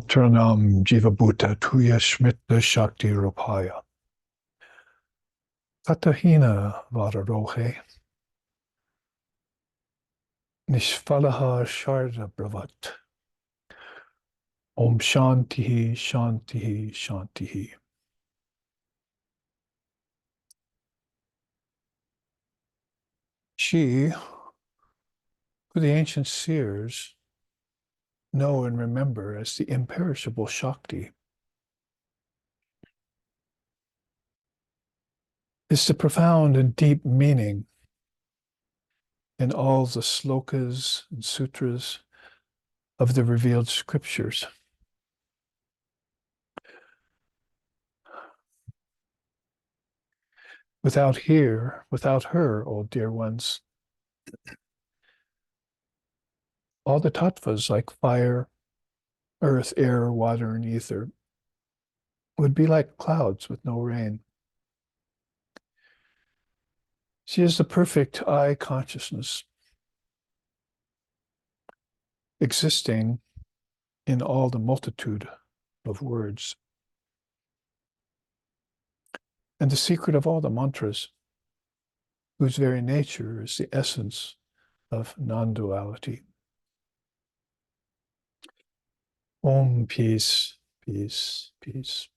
Sotranam Jivabhuta Tuya Shmita Shakti Rupaya Tatahina Vararohe Nishfalaha Sharda Bravat Om Shantihi Shantihi Shantihi. She, who the ancient seers know and remember as the imperishable Shakti, is the profound and deep meaning in all the slokas and sutras of the revealed scriptures. Without her, O dear ones, all the tattvas like fire, earth, air, water, and ether would be like clouds with no rain. She is the perfect I consciousness, existing in all the multitude of words, and the secret of all the mantras, whose very nature is the essence of non-duality. Om, peace, peace, peace.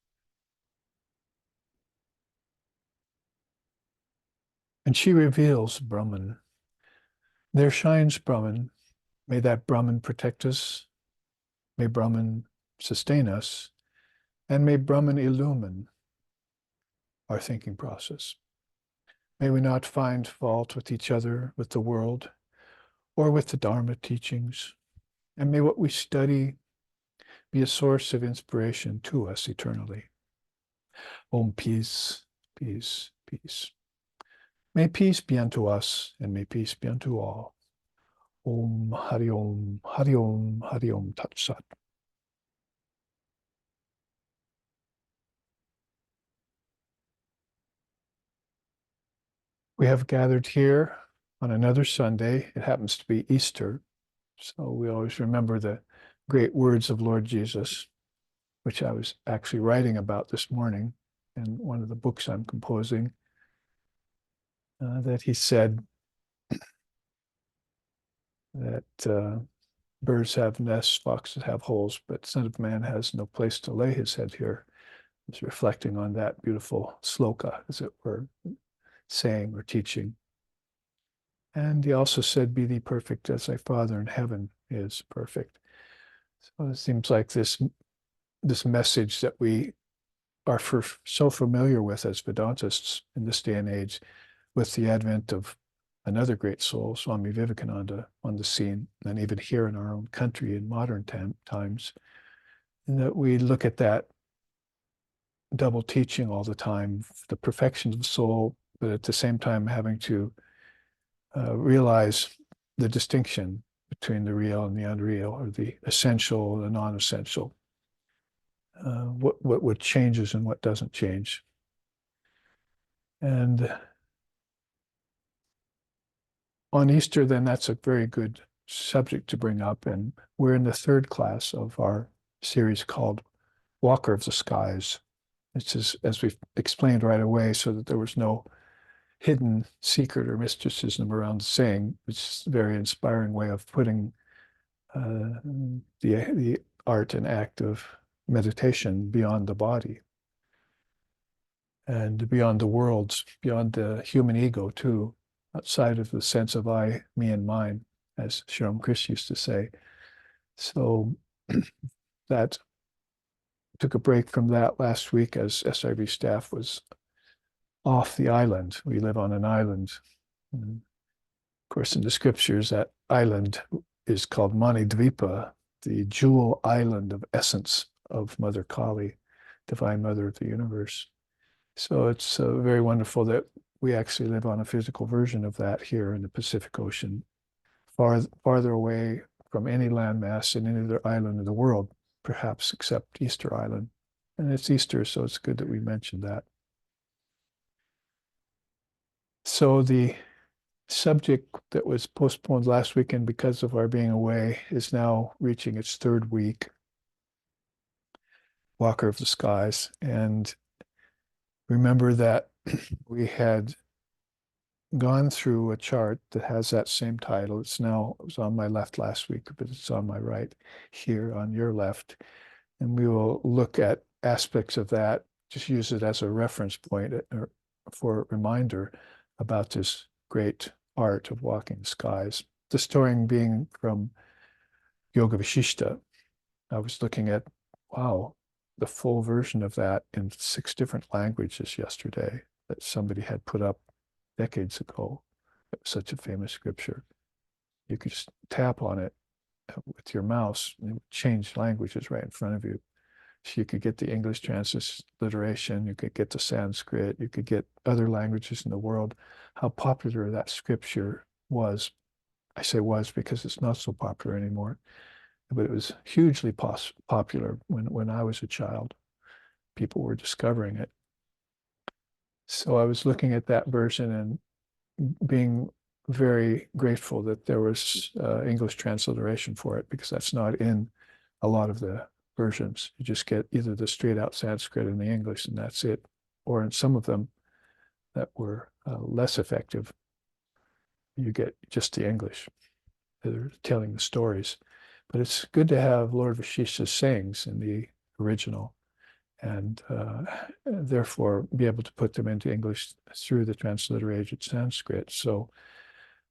And she reveals Brahman. There shines Brahman. May that Brahman protect us. May Brahman sustain us. And may Brahman illumine our thinking process. May we not find fault with each other, with the world, or with the Dharma teachings. And may what we study be a source of inspiration to us eternally. Om, peace, peace, peace. May peace be unto us, and may peace be unto all. Om, Hari Om, Hari Om, Hari Om, Tat Sat. We have gathered here on another Sunday. It happens to be Easter. So we always remember the great words of Lord Jesus, which I was actually writing about this morning in one of the books I'm composing, that he said that birds have nests, foxes have holes, but Son of Man has no place to lay his head here. I was reflecting on that beautiful sloka, as it were, saying or teaching. And he also said, be thee perfect as thy Father in heaven is perfect. So it seems like this message that we are so familiar with as Vedantists in this day and age, with the advent of another great soul, Swami Vivekananda, on the scene, and even here in our own country in modern times, and that we look at that double teaching all the time, the perfection of the soul, but at the same time having to realize the distinction between the real and the unreal, or the essential and the non-essential. What changes and what doesn't change. And on Easter, then, that's a very good subject to bring up. And we're in the third class of our series called Walker of the Skies. It's as we've explained right away, so that there was no hidden secret or mysticism around the saying, which is a very inspiring way of putting the art and act of meditation beyond the body and beyond the worlds, beyond the human ego too, outside of the sense of I, me, and mine, as Sri Chris used to say. So that took a break from that last week as SIV staff was off the island. We live on an island. And of course, in the scriptures, that island is called Manidvipa, the jewel island of essence of Mother Kali, Divine Mother of the Universe. So it's very wonderful that we actually live on a physical version of that here in the Pacific Ocean, farther away from any landmass in any other island in the world, perhaps except Easter Island. And it's Easter, so it's good that we mentioned that. So the subject that was postponed last weekend because of our being away is now reaching its third week. walker of the skies. And remember that we had gone through a chart that has that same title. It was on my left last week, but it's on my right here on your left. And we will look at aspects of that, just use it as a reference point for a reminder about this great art of walking the skies. The story being from Yoga Vishishta. I was looking at, wow, the full version of that in 6 different languages yesterday that somebody had put up decades ago. It was such a famous scripture. You could just tap on it with your mouse and it would change languages right in front of you. So you could get the English transliteration, you could get the Sanskrit, you could get other languages in the world. How popular that scripture was. I say was because it's not so popular anymore, but it was hugely popular when I was a child. People were discovering it. So I was looking at that version and being very grateful that there was English transliteration for it, because that's not in a lot of the versions. You just get either the straight out Sanskrit and the English, and that's it. Or in some of them that were less effective, you get just the English. They're telling the stories. But it's good to have Lord Vashishtha's sayings in the original, and therefore be able to put them into English through the transliterated Sanskrit. So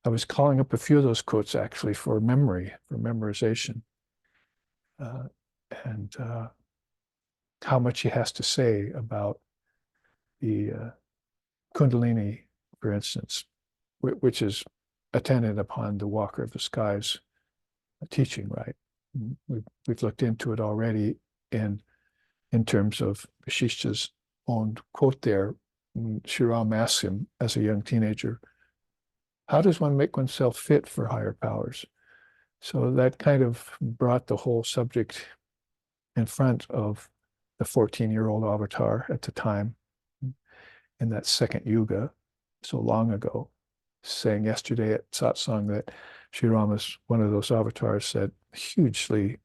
I was calling up a few of those quotes actually for memory, for memorization, and how much he has to say about the Kundalini, for instance, which is attendant upon the Walker of the Skies teaching, right? We've looked into it already in terms of Vashishta's own quote there. Sri Ram asks him as a young teenager, how does one make oneself fit for higher powers? So that kind of brought the whole subject in front of the 14-year-old avatar at the time in that second yuga, so long ago, saying yesterday at satsang that Sri Ram is one of those avatars that hugely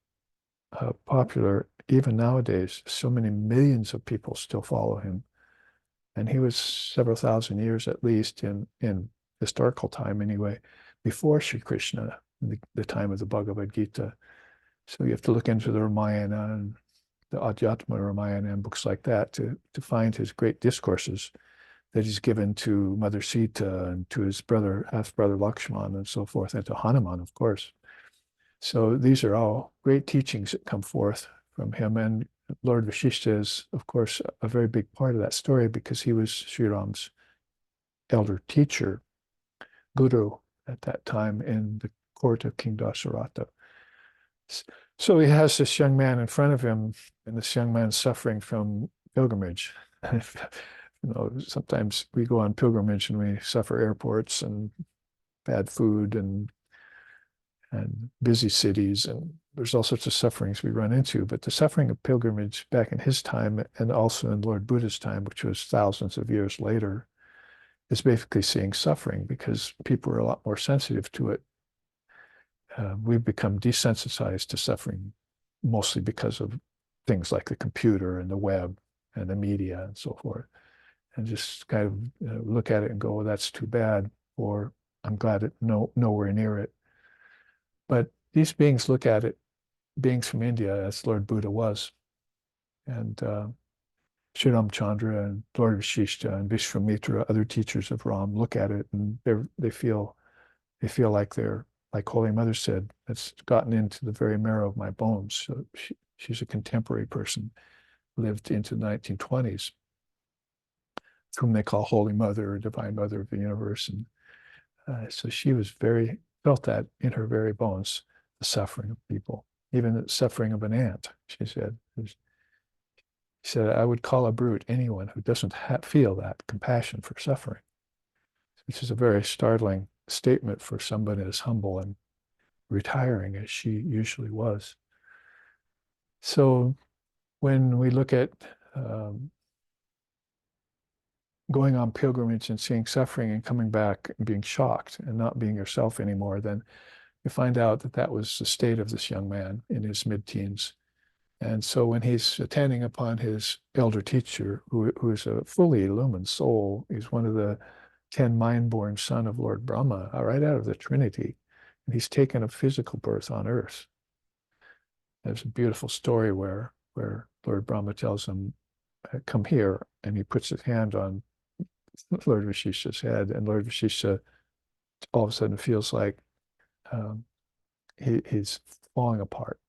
popular even nowadays. So many millions of people still follow him. And he was several thousand years at least in historical time anyway, before Sri Krishna, the time of the Bhagavad Gita. So you have to look into the Ramayana and the Adhyatma Ramayana and books like that to find his great discourses that he's given to Mother Sita and to his brother, half-brother Lakshman and so forth, and to Hanuman, of course. So these are all great teachings that come forth from him. And Lord Vashishta is, of course, a very big part of that story because he was Sri Ram's elder teacher, guru at that time in the court of King Dasharatha. So he has this young man in front of him, and this young man suffering from pilgrimage. Sometimes we go on pilgrimage and we suffer airports and bad food and busy cities, and there's all sorts of sufferings we run into. But the suffering of pilgrimage back in his time and also in Lord Buddha's time, which was thousands of years later, is basically seeing suffering because people are a lot more sensitive to it. We've become desensitized to suffering, mostly because of things like the computer and the web and the media and so forth. And just kind of look at it and go, oh, that's too bad, or I'm glad it nowhere near it. But these beings look at it, beings from India, as Lord Buddha was, and Sri Ramchandra and Lord Vashishta and Vishwamitra, other teachers of Ram, look at it and they feel like they're, like Holy Mother said, it's gotten into the very marrow of my bones. So she's a contemporary person, lived into the 1920s, whom they call Holy Mother or Divine Mother of the Universe. And so she was felt that in her very bones, the suffering of people, even the suffering of an ant, she said. She said, I would call a brute anyone who doesn't feel that compassion for suffering, which is a very startling statement for somebody as humble and retiring as she usually was. So when we look at going on pilgrimage and seeing suffering and coming back and being shocked and not being yourself anymore, then you find out that that was the state of this young man in his mid-teens. And so when he's attending upon his elder teacher, who is a fully illumined soul, he's one of the 10 mind-born son of Lord Brahma, right out of the Trinity. And he's taken a physical birth on earth. There's a beautiful story where Lord Brahma tells him, come here, and he puts his hand on Lord Vashisha's head, and Lord Vashisha all of a sudden feels like um, he's falling apart.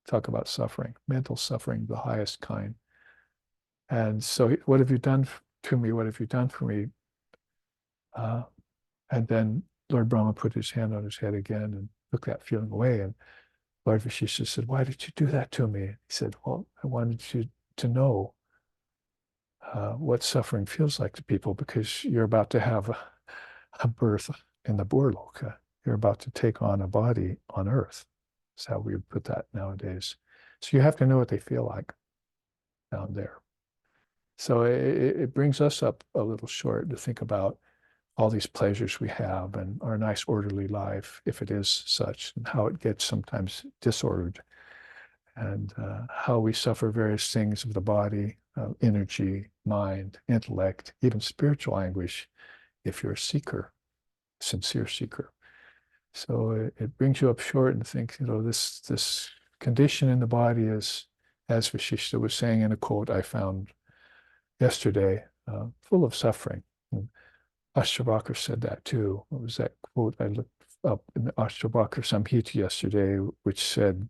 Talk about suffering, mental suffering, the highest kind. And so, what have you done to me? What have you done for me? And then Lord Brahma put his hand on his head again and took that feeling away. And Lord Vashisha said, why did you do that to me? He said, well, I wanted you to know what suffering feels like to people, because you're about to have a birth in the Burloka. You're about to take on a body on earth. That's how we would put that nowadays. So you have to know what they feel like down there. So it brings us up a little short to think about all these pleasures we have and our nice orderly life, if it is such, and how it gets sometimes disordered, and how we suffer various things of the body, energy, mind, intellect, even spiritual anguish, if you're a seeker, sincere seeker. So it brings you up short and think, this condition in the body is, as Vashishtha was saying in a quote I found yesterday, full of suffering. And Ashtavakra said that too. What was that quote I looked up in the Ashtavakra Samhita yesterday, which said,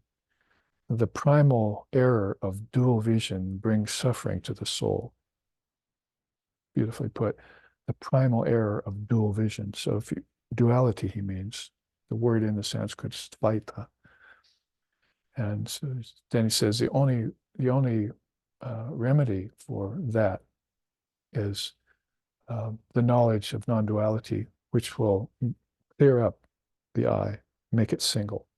the primal error of dual vision brings suffering to the soul. Beautifully put. The primal error of dual vision. So if you, duality, he means. The word in the Sanskrit is Advaita. And so then he says the only remedy for that is the knowledge of non-duality, which will clear up the I, make it single.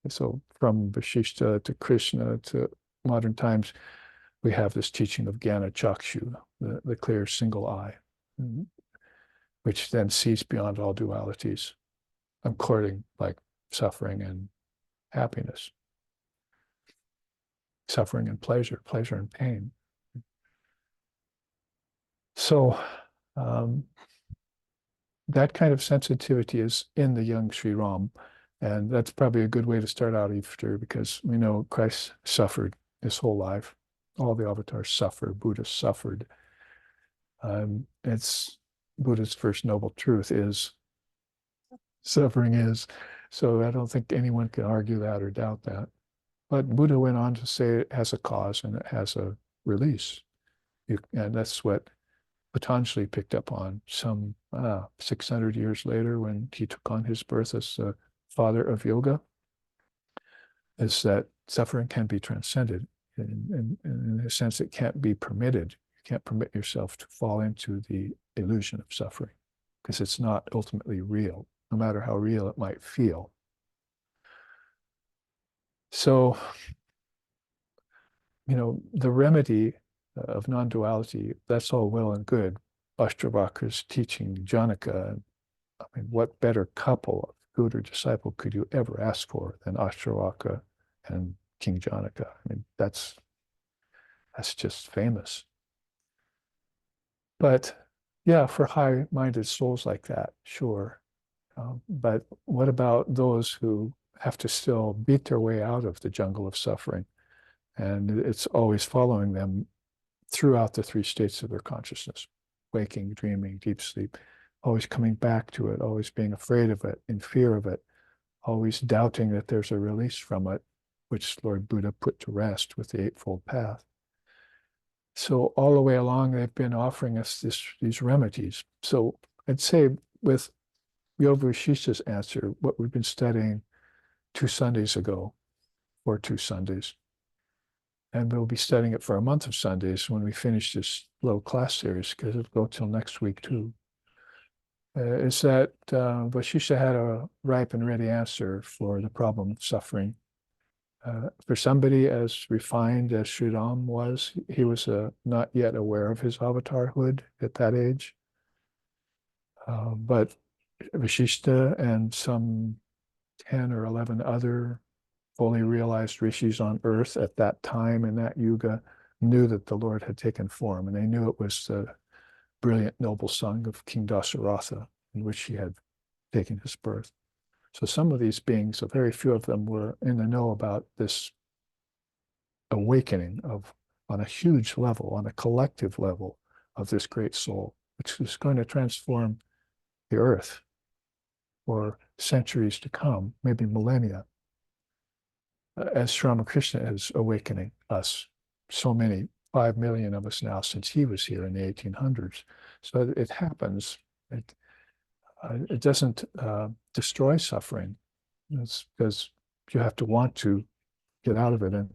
And so from Vashishtha to Krishna to modern times, we have this teaching of Jnana Chakshu, the clear single I, which then sees beyond all dualities, according like suffering and happiness, suffering and pleasure, pleasure and pain. So that kind of sensitivity is in the young Sri Ram. And that's probably a good way to start out Easter, because we know Christ suffered his whole life. All the avatars suffer. Buddha suffered. It's Buddha's first noble truth is suffering is. So I don't think anyone can argue that or doubt that. But Buddha went on to say it has a cause and it has a release. And that's what Patanjali picked up on some 600 years later when he took on his birth as the father of yoga, is that suffering can be transcended. In a sense, it can't be permitted. You can't permit yourself to fall into the illusion of suffering, because it's not ultimately real, no matter how real it might feel. So, the remedy of non-duality, that's all well and good. Ashtavakara's teaching Janaka, I mean, what better couple of guru disciple could you ever ask for than Ashtavakara and King Janaka? I mean, that's just famous. But yeah, for high-minded souls like that, sure. But what about those who have to still beat their way out of the jungle of suffering? And it's always following them throughout the three states of their consciousness: waking, dreaming, deep sleep, always coming back to it, always being afraid of it, in fear of it, always doubting that there's a release from it, which Lord Buddha put to rest with the Eightfold Path. So all the way along, they've been offering us these remedies. So I'd say with Yoga Vashishtha's answer, what we've been studying 2 Sundays ago, or 2 Sundays, and we'll be studying it for a month of Sundays when we finish this little class series, because it'll go till next week too, is that Vashishtha had a ripe and ready answer for the problem of suffering. For somebody as refined as Sri Ram was, he was not yet aware of his avatarhood at that age. But Vashishtha and some 10 or 11 other fully realized rishis on earth at that time in that yuga knew that the Lord had taken form, and they knew it was the brilliant noble son of King Dasaratha, in which he had taken his birth. So some of these beings, a very few of them, were in the know about this awakening of, on a huge level, on a collective level, of this great soul, which is going to transform the earth for centuries to come, maybe millennia, as Sri Ramakrishna is awakening us. So many, 5 million of us now since he was here in the 1800s. So it happens. It doesn't destroy suffering. It's because you have to want to get out of it. And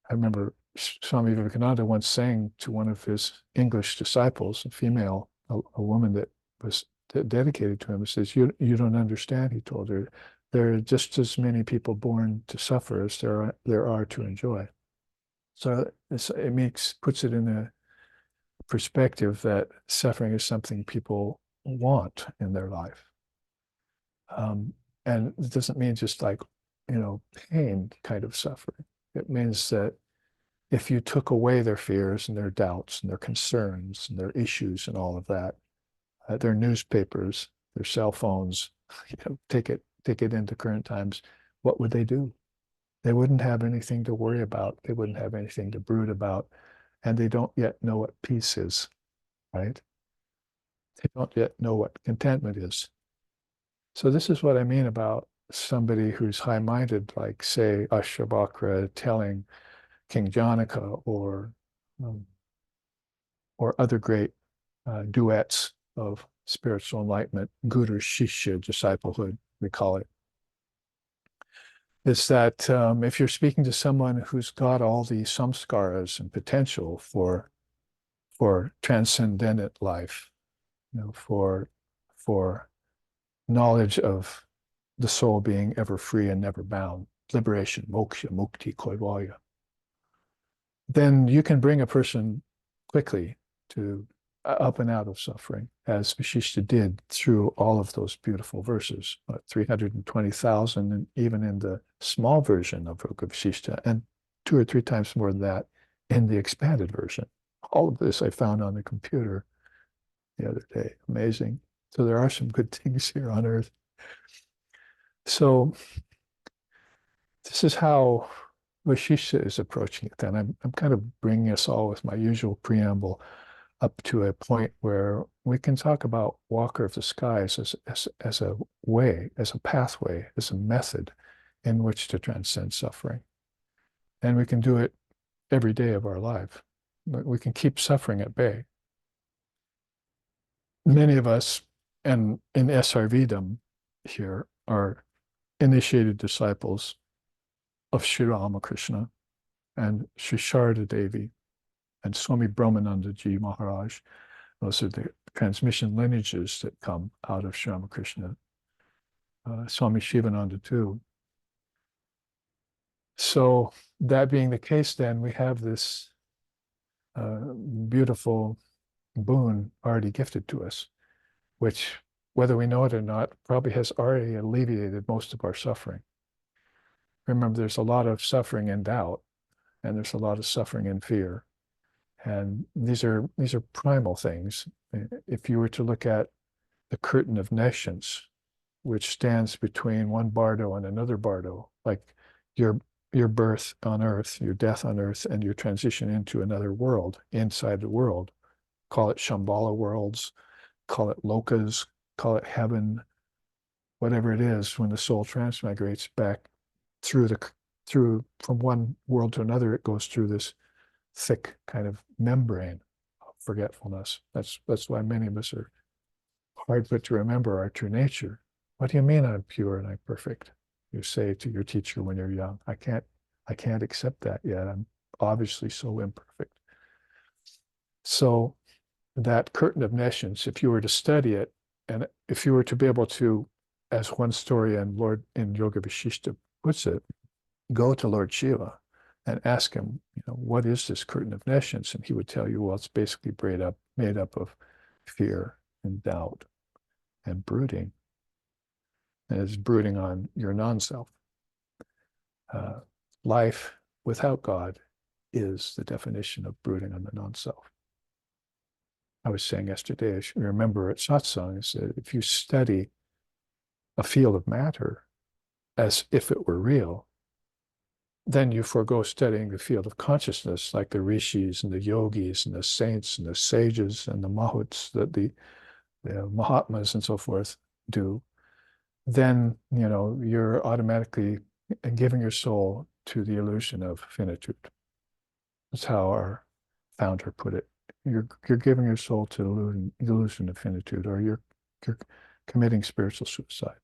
I remember Swami Vivekananda once saying to one of his English disciples, a female, a woman that was dedicated to him, he says, you don't understand, he told her. There are just as many people born to suffer as there are to enjoy. So it puts it in a perspective that suffering is something people want in their life. And it doesn't mean just like, pain kind of suffering. It means that if you took away their fears and their doubts and their concerns and their issues and all of that, their newspapers, their cell phones, take it into current times, what would they do? They wouldn't have anything to worry about. They wouldn't have anything to brood about. And they don't yet know what peace is, right? They don't yet know what contentment is. So this is what I mean about somebody who's high-minded, like, say, Ashtabakra telling King Janaka or other great duets of spiritual enlightenment, Guru Shishya disciplehood, we call it, is that if you're speaking to someone who's got all the samskaras and potential for transcendent life, for knowledge of the soul being ever free and never bound, liberation, moksha, mukti, kaivalya, then you can bring a person quickly to up and out of suffering, as Vashishta did through all of those beautiful verses, 320,000, and even in the small version of Yoga Vashishta, and 2 or 3 times more than that in the expanded version. All of this I found on the computer the other day. Amazing. So there are some good things here on earth. So this is how Vashishta is approaching it. And I'm kind of bringing us all with my usual preamble up to a point where we can talk about Walker of the Skies as a way, as a pathway, as a method in which to transcend suffering. And we can do it every day of our life. We can keep suffering at bay. Many of us, and in SRVdom here, are initiated disciples of Sri Ramakrishna and Sri Sharda Devi and Swami Brahmananda Ji Maharaj. Those are the transmission lineages that come out of Sri Ramakrishna. Swami Shivananda too. So that being the case, then we have this beautiful boon already gifted to us, which, whether we know it or not, probably has already alleviated most of our suffering. Remember, there's a lot of suffering in doubt, and there's a lot of suffering in fear. And these are primal things. If you were to look at the curtain of nescience, which stands between one bardo and another bardo, like your birth on earth, your death on earth, and your transition into another world, inside the world, call it Shambhala worlds, call it lokas, call it heaven, whatever it is, when the soul transmigrates back through from one world to another, it goes through this thick kind of membrane of forgetfulness. That's why many of us are hard put to remember our true nature. What do you mean I'm pure and I'm perfect? You say to your teacher when you're young, I can't accept that yet. I'm obviously so imperfect. So that curtain of nescience, if you were to study it, and if you were to be able to, as one story in Yoga Vashishta puts it, go to Lord Shiva and ask him, what is this curtain of nescience? And he would tell you, well, it's basically made up of fear and doubt and brooding. And it's brooding on your non-self. Life without God is the definition of brooding on the non-self. I was saying yesterday, I remember at satsang, I said, if you study a field of matter as if it were real, then you forego studying the field of consciousness, like the rishis and the yogis and the saints and the sages and the mahuts that the Mahatmas and so forth do. Then, you're automatically giving your soul to the illusion of finitude. That's how our founder put it. You're giving your soul to the illusion of finitude, or you're committing spiritual suicide.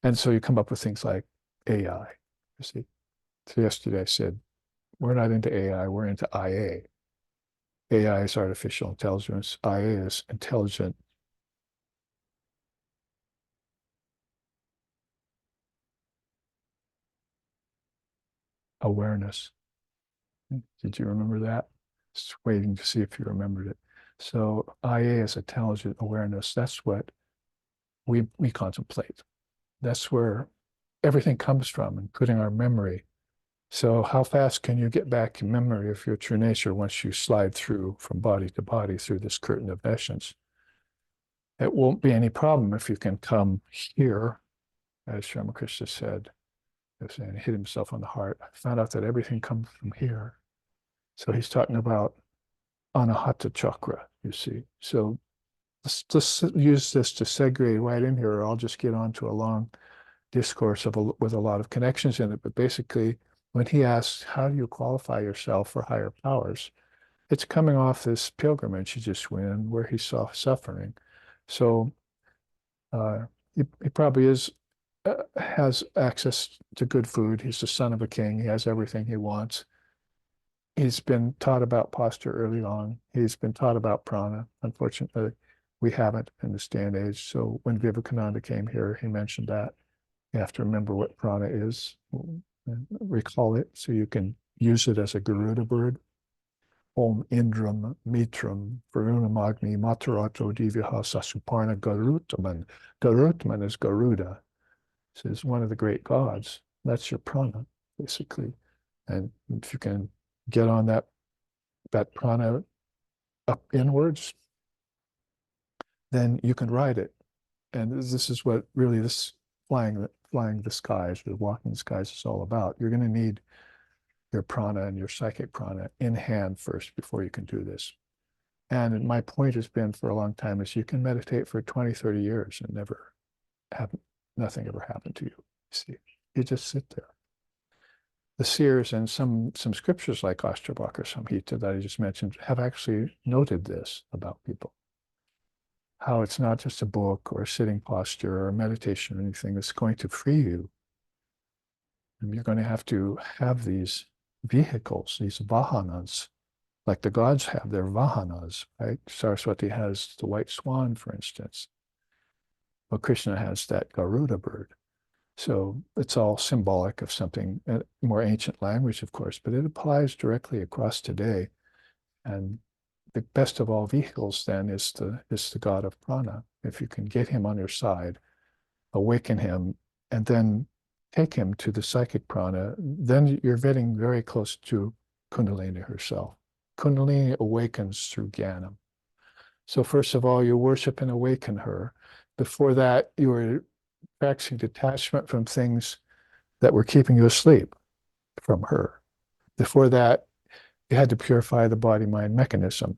And so you come up with things like AI. You see, so yesterday I said, we're not into AI, we're into IA. AI is artificial intelligence. IA is intelligent awareness. Did you remember that? Just waiting to see if you remembered it. So IA is intelligent awareness. That's what we contemplate. That's where everything comes from, including our memory. So how fast can you get back in memory of your true nature once you slide through from body to body through this curtain of essence? It won't be any problem if you can come here, as Ramakrishna said, and hit himself on the heart. I found out that everything comes from here. So he's talking about anahata chakra, you see. So let's use this to segue right in here, or I'll just get on to a long discourse with a lot of connections in it. But basically, when he asks, how do you qualify yourself for higher powers? It's coming off this pilgrimage he just went in where he saw suffering. So he probably has access to good food. He's the son of a king. He has everything he wants. He's been taught about posture early on. He's been taught about prana. Unfortunately, we haven't in this day and age. So when Vivekananda came here, he mentioned that. You have to remember what prana is, and recall it so you can use it as a Garuda bird. Om Indram Mitram Varunamagni Matarato Divyaha Sasuparna Garutman. Garutman is Garuda. So it's one of the great gods. That's your prana, basically. And if you can get on that prana up inwards, then you can ride it. And this is what really this flying the skies, or walking the skies is all about. You're going to need your prana and your psychic prana in hand first before you can do this. And my point has been for a long time is you can meditate for 20, 30 years and nothing ever happened to you. See, you just sit there. The seers and some scriptures like Ashtabhakra Samhita that I just mentioned have actually noted this about people. How it's not just a book or a sitting posture or a meditation or anything that's going to free you. And you're going to have these vehicles, these vahanas, like the gods have their vahanas, right? Saraswati has the white swan, for instance. Well, Krishna has that Garuda bird. So it's all symbolic of something, more ancient language, of course, but it applies directly across today. And the best of all vehicles then is the god of prana. If you can get him on your side, awaken him, and then take him to the psychic prana, then you're getting very close to Kundalini herself. Kundalini awakens through Jnana. So first of all, you worship and awaken her. Before that, you were practicing detachment from things that were keeping you asleep from her. Before that, you had to purify the body-mind mechanism.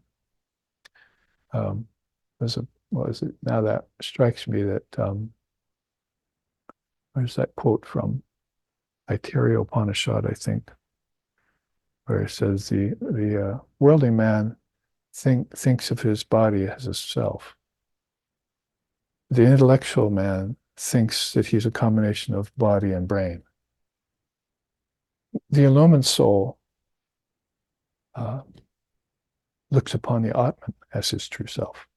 What is it? Now that strikes me that, where's that quote from? Aitareya Upanishad, I think, where it says the worldly man thinks of his body as a self. The intellectual man thinks that he's a combination of body and brain. The illumined soul looks upon the Atman as his true self.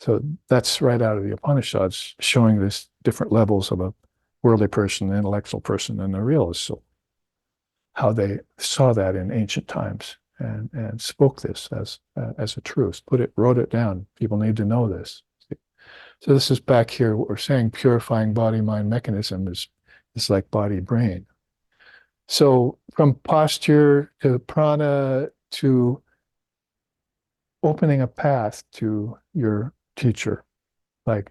So that's right out of the Upanishads, showing this different levels of a worldly person, an intellectual person, and a realist soul. How they saw that in ancient times and spoke this as a truth, wrote it down. People need to know this. So this is back here, what we're saying, purifying body-mind mechanism is It's like body, brain. So from posture to prana to opening a path to your teacher, like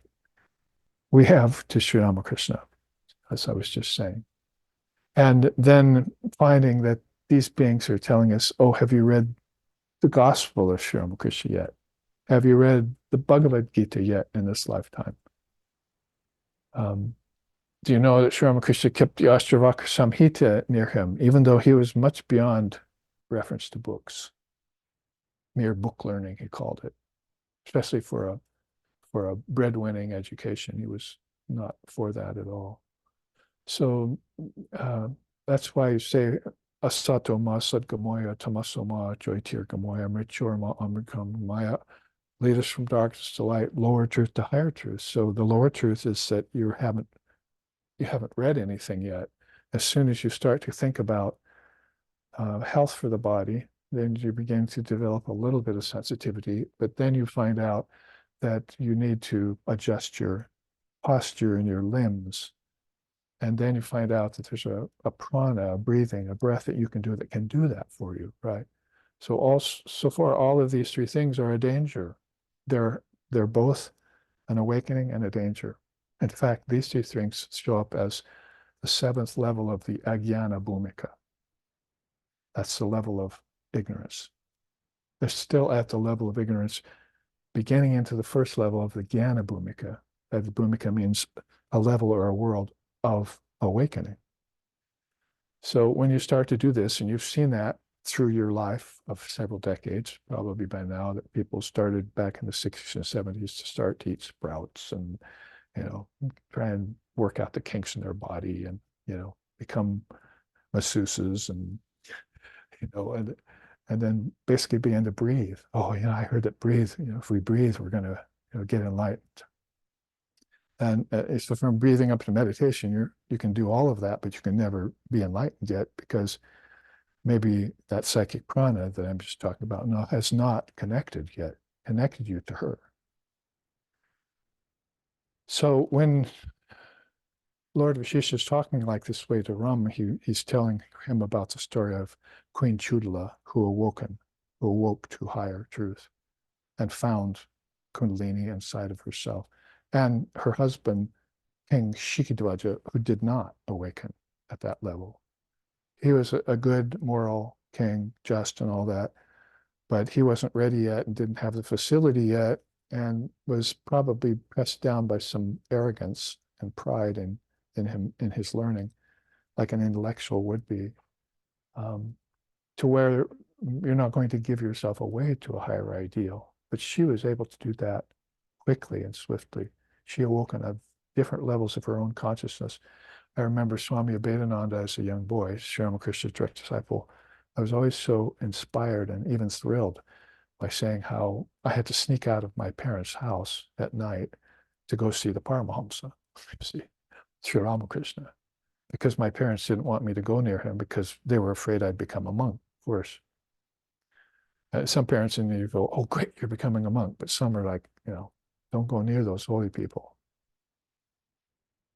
we have to Sri Ramakrishna, as I was just saying. And then finding that these beings are telling us, oh, have you read the Gospel of Sri Ramakrishna yet? Have you read the Bhagavad Gita yet in this lifetime? Do you know that Sri Ramakrishna kept the Ashtavakra Samhita near him, even though he was much beyond reference to books? Mere book learning, he called it, especially for a breadwinning education. He was not for that at all. So that's why you say asato ma sadgamoya tamaso ma joitir gamoya mrityur ma amrikam maya. Lead us from darkness to light, lower truth to higher truth. So the lower truth is that you haven't read anything yet. As soon as you start to think about health for the body, then you begin to develop a little bit of sensitivity, but then you find out that you need to adjust your posture in your limbs. And then you find out that there's a prana, a breathing, a breath that you can do that can do that for you, right? So far, all of these three things are a danger. They're both an awakening and a danger. In fact, these two things show up as the seventh level of the Ajnana Bhumika. That's the level of ignorance. They're still at the level of ignorance, beginning into the first level of the Jnana Bhumika. That Bhumika means a level or a world of awakening. So when you start to do this, and you've seen that through your life of several decades, probably by now, that people started back in the 60s and 70s to start to eat sprouts and, try and work out the kinks in their body and, become masseuses and, and then basically begin to breathe. Oh, I heard that breathe, if we breathe, we're going to, get enlightened. And so from breathing up to meditation, you can do all of that, but you can never be enlightened yet because maybe that psychic prana that I'm just talking about now has not connected you to her. So when Lord Vashisha is talking like this way to Ram, he's telling him about the story of Queen Chudala who awoke to higher truth and found Kundalini inside of herself. And her husband, King Shikidwaja, who did not awaken at that level. He was a good moral king, just and all that, but he wasn't ready yet and didn't have the facility yet and was probably pressed down by some arrogance and pride in him, in his learning, like an intellectual would be, to where you're not going to give yourself away to a higher ideal. But she was able to do that quickly and swiftly. She awoke on different levels of her own consciousness. I remember Swami Abhedananda as a young boy, Sri Ramakrishna's direct disciple. I was always so inspired and even thrilled by saying how I had to sneak out of my parents' house at night to go see the Paramahamsa, see Sri Ramakrishna, because my parents didn't want me to go near him because they were afraid I'd become a monk, of course. Some parents in you go, oh, great, you're becoming a monk. But some are like, don't go near those holy people.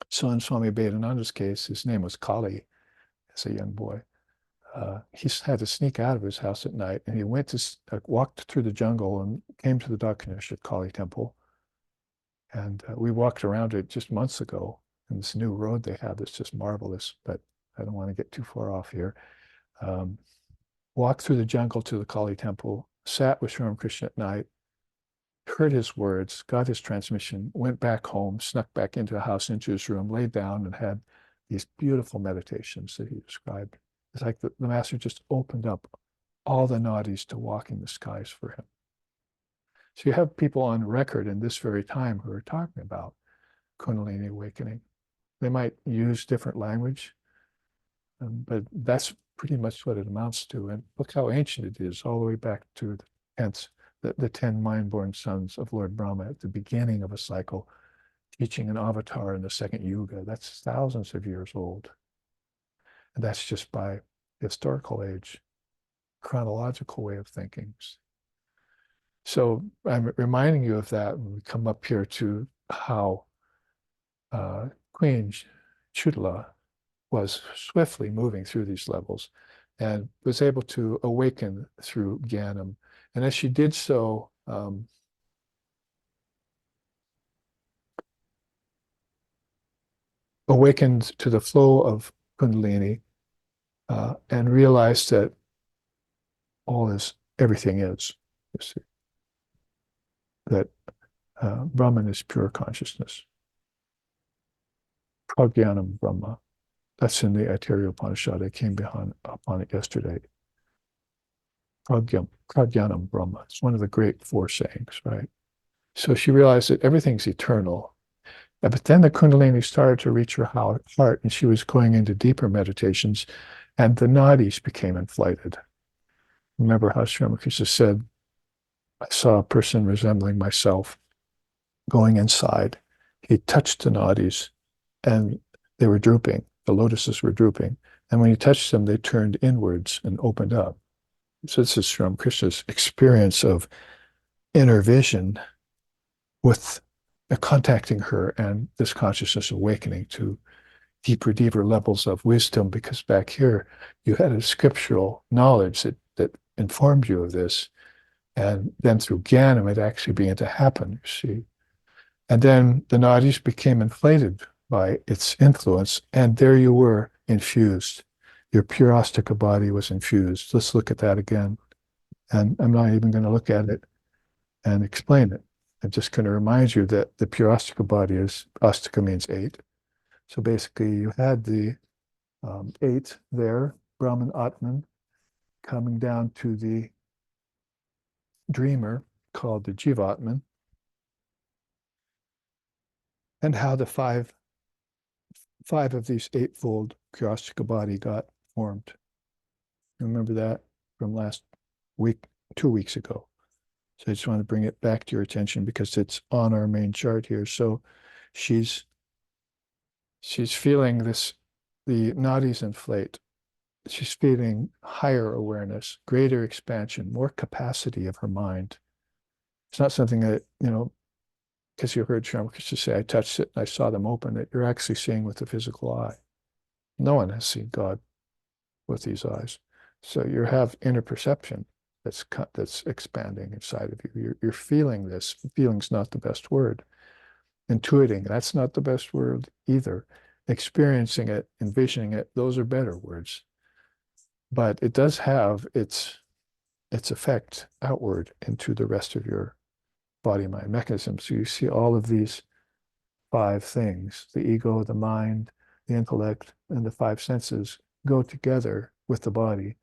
So in Swami Abhedananda's case, his name was Kali as a young boy. He had to sneak out of his house at night, and he walked through the jungle and came to the Dakshinesha Kali temple. And we walked around it just months ago in this new road they have that's just marvelous, but I don't want to get too far off here. Walked through the jungle to the Kali temple, sat with Sri Ramakrishna at night, heard his words, got his transmission, went back home, snuck back into the house, into his room, laid down and had these beautiful meditations that he described. It's like the master just opened up all the nadis to walk in the skies for him. So you have people on record in this very time who are talking about Kundalini awakening. They might use different language, but that's pretty much what it amounts to. And look how ancient it is, all the way back to the 10 mind-born sons of Lord Brahma at the beginning of a cycle, teaching an avatar in the second yuga. That's thousands of years old. And that's just by historical age, chronological way of thinking. So I'm reminding you of that when we come up here to how Queen Chudala was swiftly moving through these levels and was able to awaken through Jnanam. And as she did so, awakened to the flow of Kundalini, and realized that everything is, you see, that Brahman is pure consciousness. Prajnanam Brahma. That's in the Aitareya Upanishad. I came upon it yesterday. Prajnanam Brahma. It's one of the great four sayings, right? So she realized that everything's eternal. But then the Kundalini started to reach her heart, and she was going into deeper meditations, and the nadis became inflated. Remember how Sri Ramakrishna said, I saw a person resembling myself going inside. He touched the nadis, and they were drooping. The lotuses were drooping. And when he touched them, they turned inwards and opened up. So this is Sri Ramakrishna's experience of inner vision with contacting her and this consciousness awakening to deeper levels of wisdom, because back here you had a scriptural knowledge that informed you of this. And then through Jnanam, it actually began to happen, you see. And then the nadis became inflated by its influence, and there you were, infused. Your pure astika body was infused. Let's look at that again. And I'm not even going to look at it and explain it. I'm just going to remind you that the pure astika body is, astika means 8. So basically you had the 8 there, Brahman, Atman, coming down to the dreamer called the Jivatman, and how the five of these eightfold Kyastika body got formed. Remember that from last week, 2 weeks ago. So I just want to bring it back to your attention because it's on our main chart here. So she's feeling this, the nadis inflate. She's feeling higher awareness, greater expansion, more capacity of her mind. It's not something that, because you heard Sri Ramakrishna say, I touched it and I saw them open, that you're actually seeing with the physical eye. No one has seen God with these eyes. So you have inner perception that's expanding inside of you. You're feeling this. Feeling's not the best word. Intuiting, that's not the best word either. Experiencing it, envisioning it, those are better words. But it does have its effect outward into the rest of your body-mind mechanism. So you see all of these 5 things, the ego, the mind, the intellect, and the 5 senses go together with the body,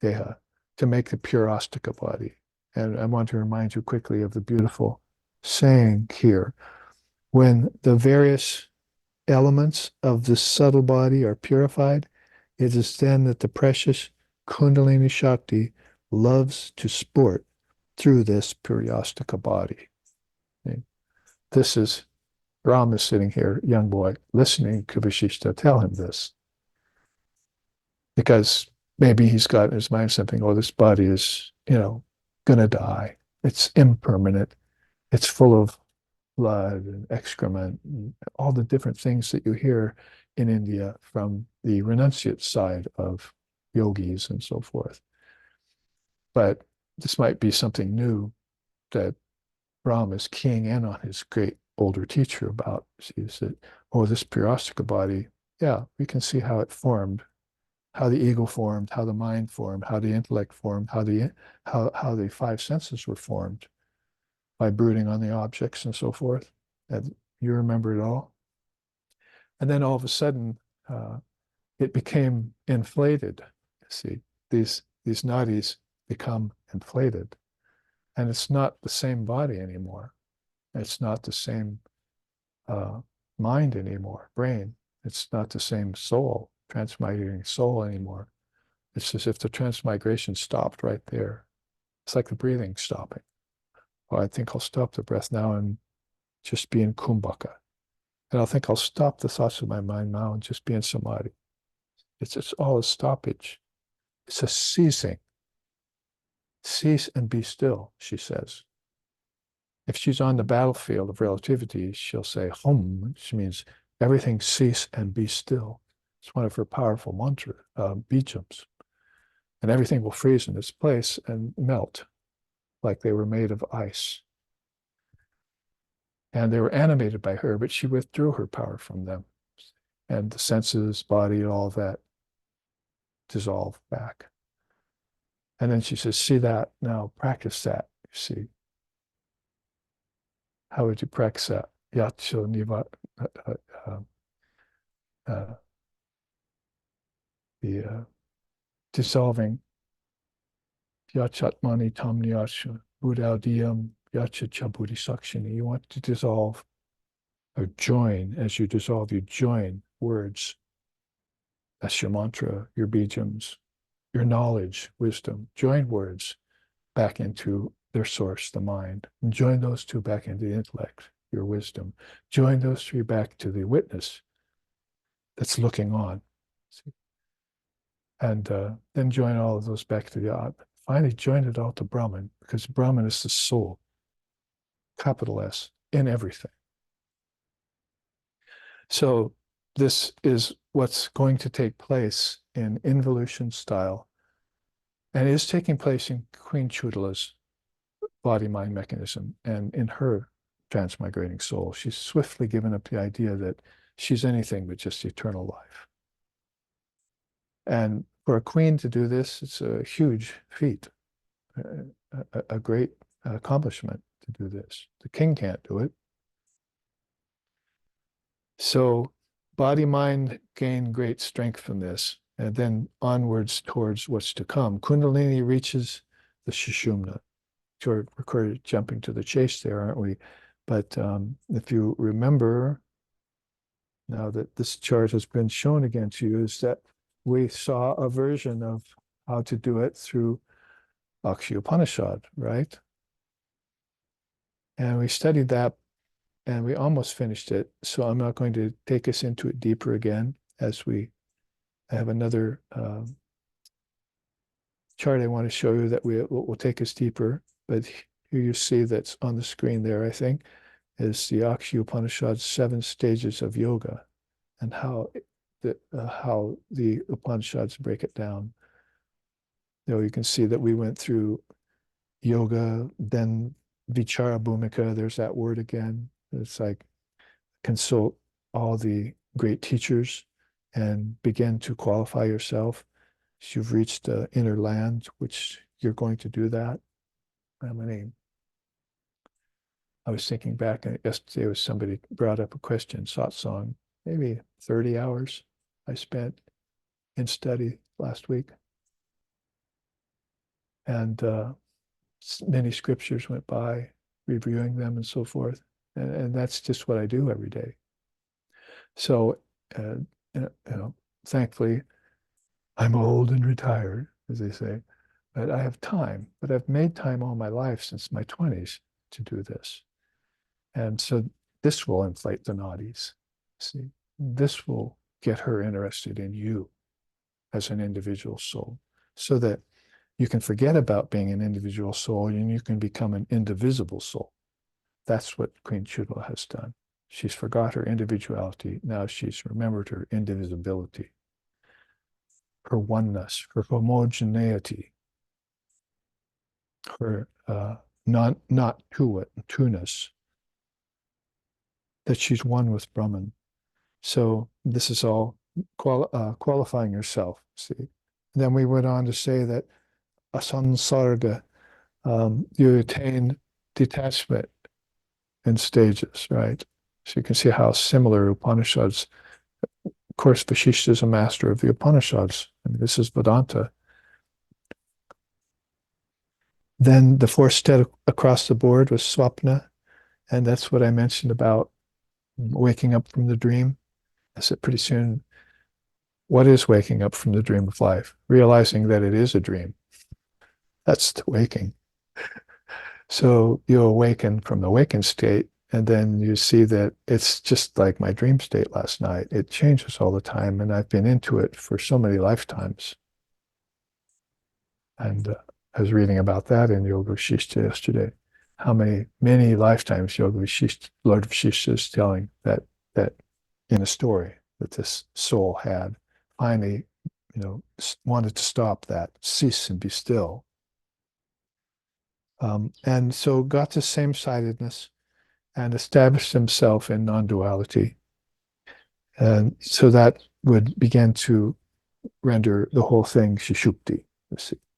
deha, to make the pure astika body. And I want to remind you quickly of the beautiful saying here. When the various elements of the subtle body are purified, it is then that the precious Kundalini Shakti loves to sport through this Puryastika body. Okay? This is Ram is sitting here, young boy, listening to Vasishta tell him this. Because maybe he's got in his mind something, oh, this body is, going to die. It's impermanent. It's full of blood and excrement, and all the different things that you hear in India from the renunciate side of yogis and so forth. But this might be something new that Ram is keying in on his great older teacher about. He said, oh, this Purastika body, yeah, we can see how it formed, how the ego formed, how the mind formed, how the intellect formed, how the 5 senses were formed by brooding on the objects and so forth. And you remember it all. And then all of a sudden, it became inflated. See, these nadis become inflated. And it's not the same body anymore. It's not the same mind anymore, brain. It's not the same soul, transmigrating soul anymore. It's as if the transmigration stopped right there. It's like the breathing stopping. Oh, I think I'll stop the breath now and just be in kumbhaka. And I think I'll stop the thoughts of my mind now and just be in samadhi. It's all a stoppage. It's a ceasing. Cease and be still, she says. If she's on the battlefield of relativity, she'll say hum, which means everything cease and be still. It's one of her powerful mantra bijams, and everything will freeze in its place and melt like they were made of ice. And they were animated by her, but she withdrew her power from them. And the senses, body, all of that dissolved back. And then she says, see that, now practice that. You see, how would you practice that? Yacho niva, uh, uh, the dissolving yachatmani tamnyasha buddhaudiyam yachacha bodhisakshini. You want to dissolve or join. As you dissolve, you join words. That's your mantra, your bijams, your knowledge, wisdom. Join words back into their source, the mind. And join those two back into the intellect, your wisdom. Join those three back to the witness that's looking on. See? And then join all of those back to the Atman. Finally, join it all to Brahman, because Brahman is the soul, capital S, in everything. So this is what's going to take place in involution style, and is taking place in Queen Chudala's body-mind mechanism and in her transmigrating soul. She's swiftly given up the idea that she's anything but just eternal life. And for a queen to do this, it's a huge feat, a great accomplishment to do this. The king can't do it. So body-mind gain great strength from this, and then onwards towards what's to come. Kundalini reaches the Sushumna. We're jumping to the chase there, aren't we? But if you remember, now that this chart has been shown again to you, is that we saw a version of how to do it through Akshaya Upanishad, right? And we studied that, and we almost finished it. So I'm not going to take us into it deeper again, as I have another chart I want to show you that will take us deeper. But here you see that's on the screen there, I think, is the Akshaya Upanishad's 7 stages of yoga, and how the Upanishads break it down. You can see that we went through yoga, then vichara bhumika, there's that word again. It's like consult all the great teachers and begin to qualify yourself. So you've reached the inner land, which you're going to do that. I was thinking back, and yesterday was somebody brought up a question, satsang, maybe 30 hours I spent in study last week. And many scriptures went by, reviewing them and so forth. And that's just what I do every day. So, thankfully, I'm old and retired, as they say, but I have time. But I've made time all my life since my 20s to do this. And so this will inflate the nadis. See, this will get her interested in you as an individual soul, so that you can forget about being an individual soul and you can become an indivisible soul. That's what Queen Chudala has done. She's forgot her individuality. Now she's remembered her indivisibility, her oneness, her homogeneity, her not two-ness, that she's one with Brahman. So this is all qualifying yourself, see. And then we went on to say that asansarga, you attain detachment in stages, right? So you can see how similar Upanishads. Of course, Vashishta is a master of the Upanishads. I mean, this is Vedanta. Then the 4th step across the board was swapna, and that's what I mentioned about waking up from the dream. I said pretty soon, what is waking up from the dream of life? Realizing that it is a dream. That's the waking. So you awaken from the wakened state, and then you see that it's just like my dream state last night. It changes all the time, and I've been into it for so many lifetimes. And I was reading about that in Yoga Vashishta yesterday. How many lifetimes Yoga Vashishta, Lord Vashishta is telling that in a story that this soul had. finally, wanted to stop that, cease and be still. And so got to same-sidedness and established himself in non-duality. And so that would begin to render the whole thing sushupti.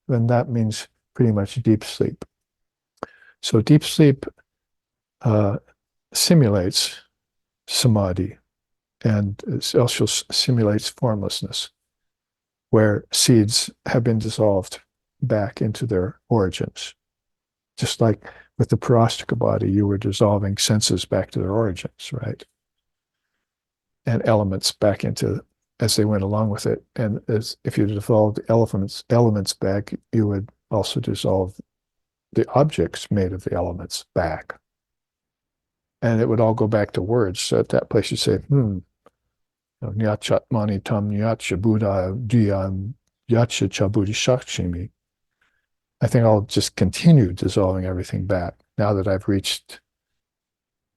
And that means pretty much deep sleep. So deep sleep simulates samadhi and it also simulates formlessness, where seeds have been dissolved back into their origins. Just like with the parastika body, you were dissolving senses back to their origins, right? And elements back into as they went along with it. And as if you dissolved elements back, you would also dissolve the objects made of the elements back. And it would all go back to words. So at that place you say, Nyachat mani tam nyacha buddha dhyam yacha chabudi shakshimi. I think I'll just continue dissolving everything back now that I've reached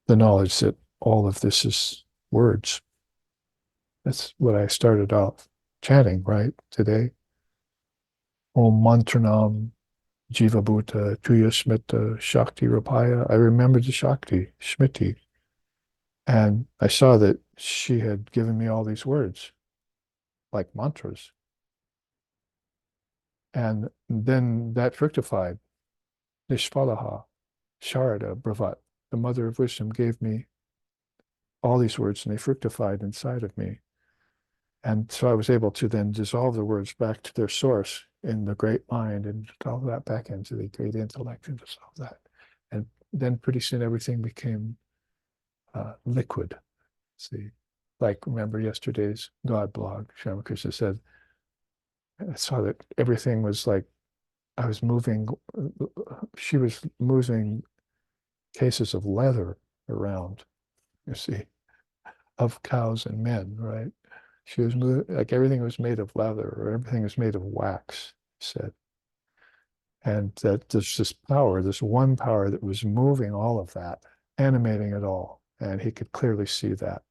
the knowledge that all of this is words. That's what I started off chanting, right, today. Om mantranam jiva bhuta tuya smita shakti rapaya. I remembered the Shakti, Smriti. And I saw that she had given me all these words, like mantras. And then that fructified. Nishpalaha, Sharada, Bravat, the mother of wisdom, gave me all these words and they fructified inside of me. And so I was able to then dissolve the words back to their source in the great mind and dissolve that back into the great intellect and dissolve that. And then pretty soon everything became liquid. See, like remember yesterday's God blog, Ramakrishna said, I saw that everything was like I was moving, she was moving cases of leather around, you see, of cows and men, right? She was like everything was made of leather or everything was made of wax, said. And that there's this power, this one power that was moving all of that, animating it all. And he could clearly see that.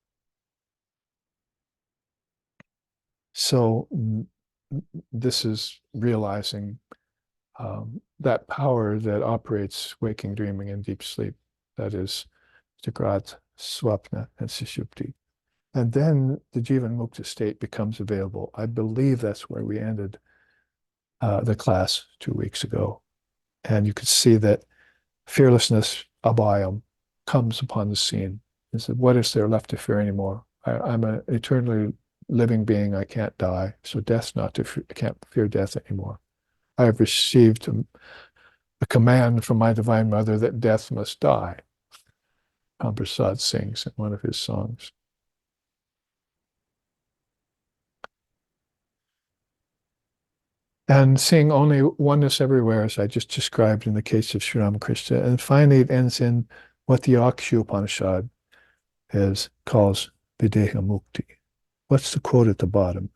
So this is realizing that power that operates waking, dreaming, and deep sleep. That is Jagrat, Swapna, and Sushupti. And then the Jivan Mukta state becomes available. I believe that's where we ended the class 2 weeks ago. And you could see that fearlessness, abhayam, comes upon the scene. And said, what is there left to fear anymore? I'm an eternally living being. I can't die. So death's not to fear. I can't fear death anymore. I have received a command from my Divine Mother that death must die. Prasad sings in one of his songs. And seeing only oneness everywhere, as I just described in the case of Sri Ramakrishna. And finally, it ends in what the Akshu Upanishad calls Videha Mukti. What's the quote at the bottom?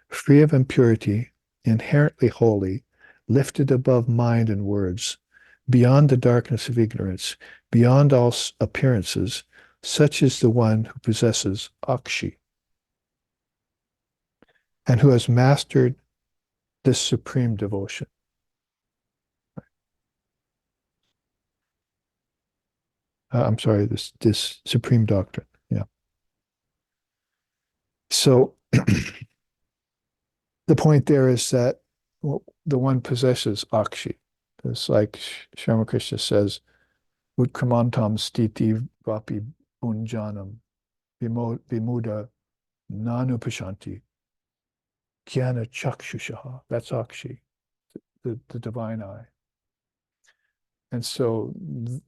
Free of impurity, inherently holy, lifted above mind and words, beyond the darkness of ignorance, beyond all appearances, such is the one who possesses Akshi, and who has mastered this supreme devotion. I'm sorry, this supreme doctrine. Yeah. So the point there is that the one possesses Akshi. It's like Ramakrishna says, Utkramantam stiti vapi unjanam vimuda nanupashanti jnana chakshushaha. That's Akshi, the divine eye. And so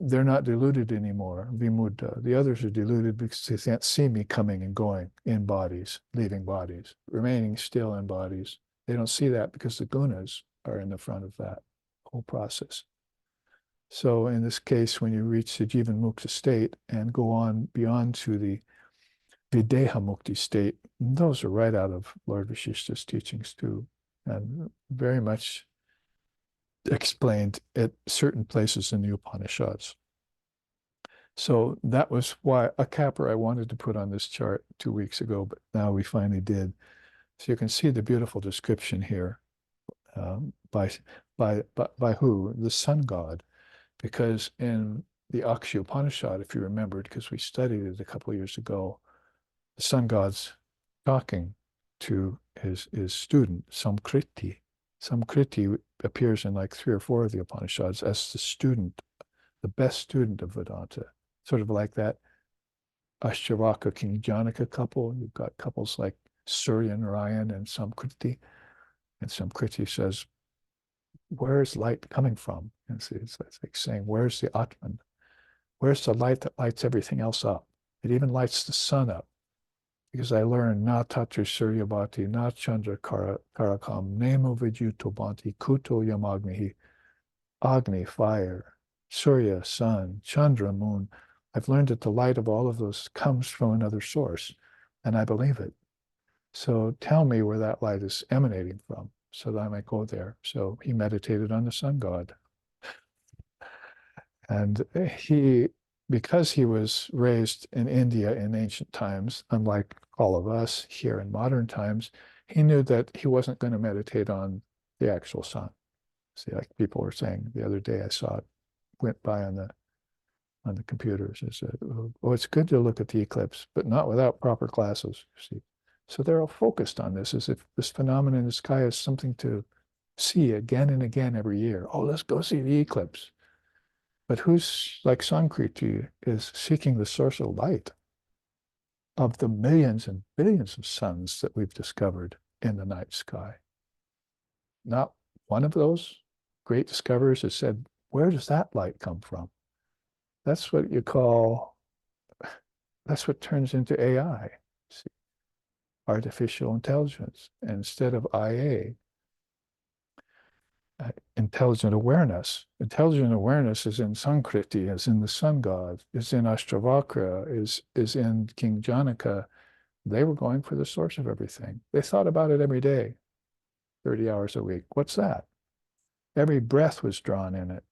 they're not deluded anymore, vimuddha. The others are deluded because they can't see me coming and going in bodies, leaving bodies, remaining still in bodies. They don't see that because the gunas are in the front of that whole process. So in this case, when you reach the Jivan Mukta state and go on beyond to the Videha Mukti state, those are right out of Lord Vashishta's teachings too, and very much explained at certain places in the Upanishads. So that was why a capper I wanted to put on this chart 2 weeks ago, but now we finally did. So you can see the beautiful description here by, by who? The sun god. Because in the Akshi Upanishad, if you remembered, because we studied it a couple of years ago, the sun god's talking to his student, Samkriti. Samkriti appears in like 3 or 4 of the Upanishads as the student, the best student of Vedanta, sort of like that Ashtavaka King Janaka couple. You've got couples like Surya Narayan and Samkriti. And Samkriti says, where is light coming from? And it's like saying, where's the Atman? Where's the light that lights everything else up? It even lights the sun up. Because I learned na tatra suryabhati, na chandra karakam, nemo vidyuto bhanti, kuto yamagnihi, agni, fire, surya, sun, chandra, moon. I've learned that the light of all of those comes from another source, and I believe it. So tell me where that light is emanating from so that I might go there. So he meditated on the sun god. And because he was raised in India in ancient times, unlike all of us here in modern times, he knew that he wasn't going to meditate on the actual sun. See, like people were saying the other day, I saw it went by on the computers. It said, "Oh, it's good to look at the eclipse, but not without proper glasses." See, so they're all focused on this as if this phenomenon in the sky is something to see again and again every year. Oh, let's go see the eclipse. But who's like Sankriti is seeking the source of light of the millions and billions of suns that we've discovered in the night sky. Not one of those great discoverers has said, where does that light come from? That's what you call, that's what turns into AI, see, artificial intelligence. And instead of IA, intelligent awareness. Intelligent awareness is in Sankriti, is in the sun god, is in Ashtavakra, is in King Janaka. They were going for the source of everything. They thought about it every day, 30 hours a week. What's that? Every breath was drawn in it.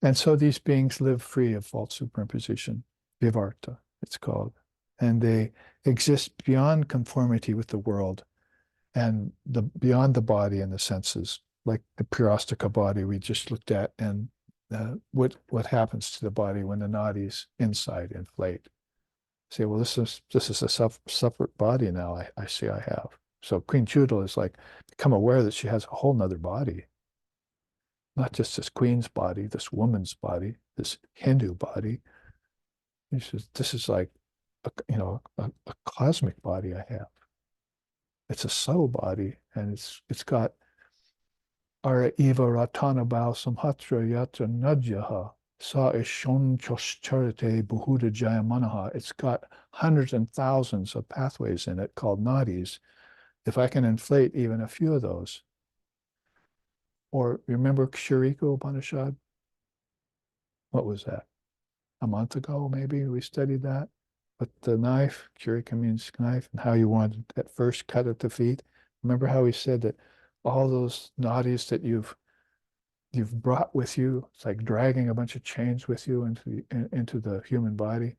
And so these beings live free of false superimposition, vivarta, it's called. And they exist beyond conformity with the world and beyond the body and the senses, like the Purastika body we just looked at, and what happens to the body when the nadis inside inflate. Say, well, this is a separate body now. I see I have. So Queen Chudal is like become aware that she has a whole nother body, not just this queen's body, this woman's body, this Hindu body. This is like a cosmic body I have. It's a subtle body, and it's got Ara Eva Ratana Bao Samhatra Yatra Nadyaha Sa Ishon Choscharate Buhuda Jayamanaha. It's got hundreds and thousands of pathways in it called nadis. If I can inflate even a few of those. Or remember Ksharika Upanishad? What was that? A month ago, maybe we studied that. But the knife, Ksharika means knife, and how you wanted at first cut at the feet. Remember how we said that all those nadis that you've brought with you, it's like dragging a bunch of chains with you into the human body.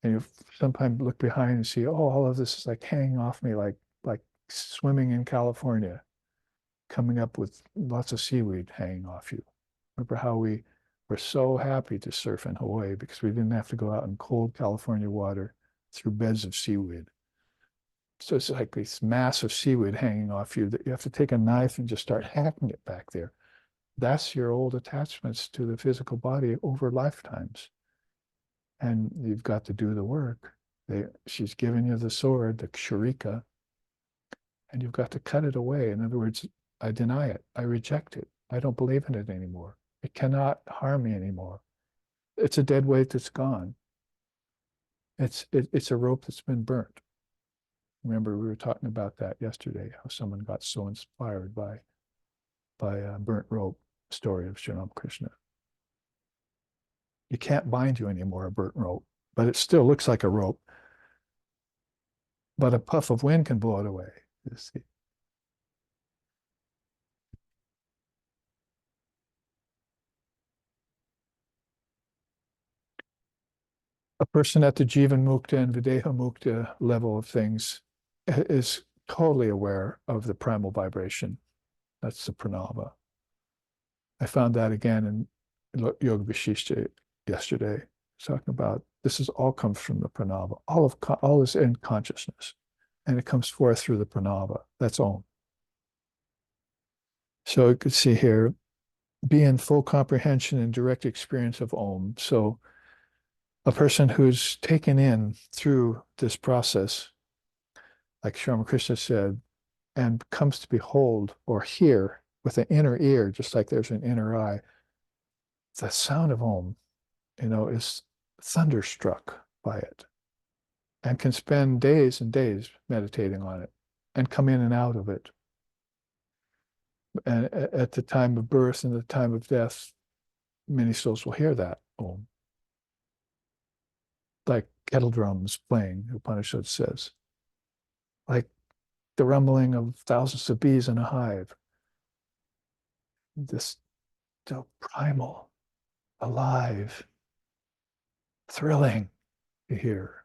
And you sometimes look behind and see, oh, all of this is like hanging off me, like swimming in California, coming up with lots of seaweed hanging off you. Remember how we were so happy to surf in Hawaii because we didn't have to go out in cold California water through beds of seaweed. So it's like this massive seaweed hanging off you that you have to take a knife and just start hacking it back there. That's your old attachments to the physical body over lifetimes. And you've got to do the work. She's given you the sword, the ksharika, and you've got to cut it away. In other words, I deny it. I reject it. I don't believe in it anymore. It cannot harm me anymore. It's a dead weight that's gone. It's a rope that's been burnt. Remember, we were talking about that yesterday, how someone got so inspired by a burnt rope story of Sri Ramakrishna. You can't bind you anymore, a burnt rope, but it still looks like a rope. But a puff of wind can blow it away. You see. A person at the Jivan Mukta and Videha Mukta level of things is totally aware of the primal vibration. That's the pranava. I found that again in Yoga Vishishta yesterday, talking about this is all comes from the pranava. All is in consciousness, and it comes forth through the pranava. That's Om. So you could see here, be in full comprehension and direct experience of Om. So a person who's taken in through this process, like Sri Ramakrishna said, and comes to behold or hear with an inner ear, just like there's an inner eye, the sound of Om, is thunderstruck by it and can spend days and days meditating on it and come in and out of it. And at the time of birth and the time of death, many souls will hear that Om, like kettle drums playing, Upanishad says, like the rumbling of thousands of bees in a hive. This still primal, alive, thrilling to hear.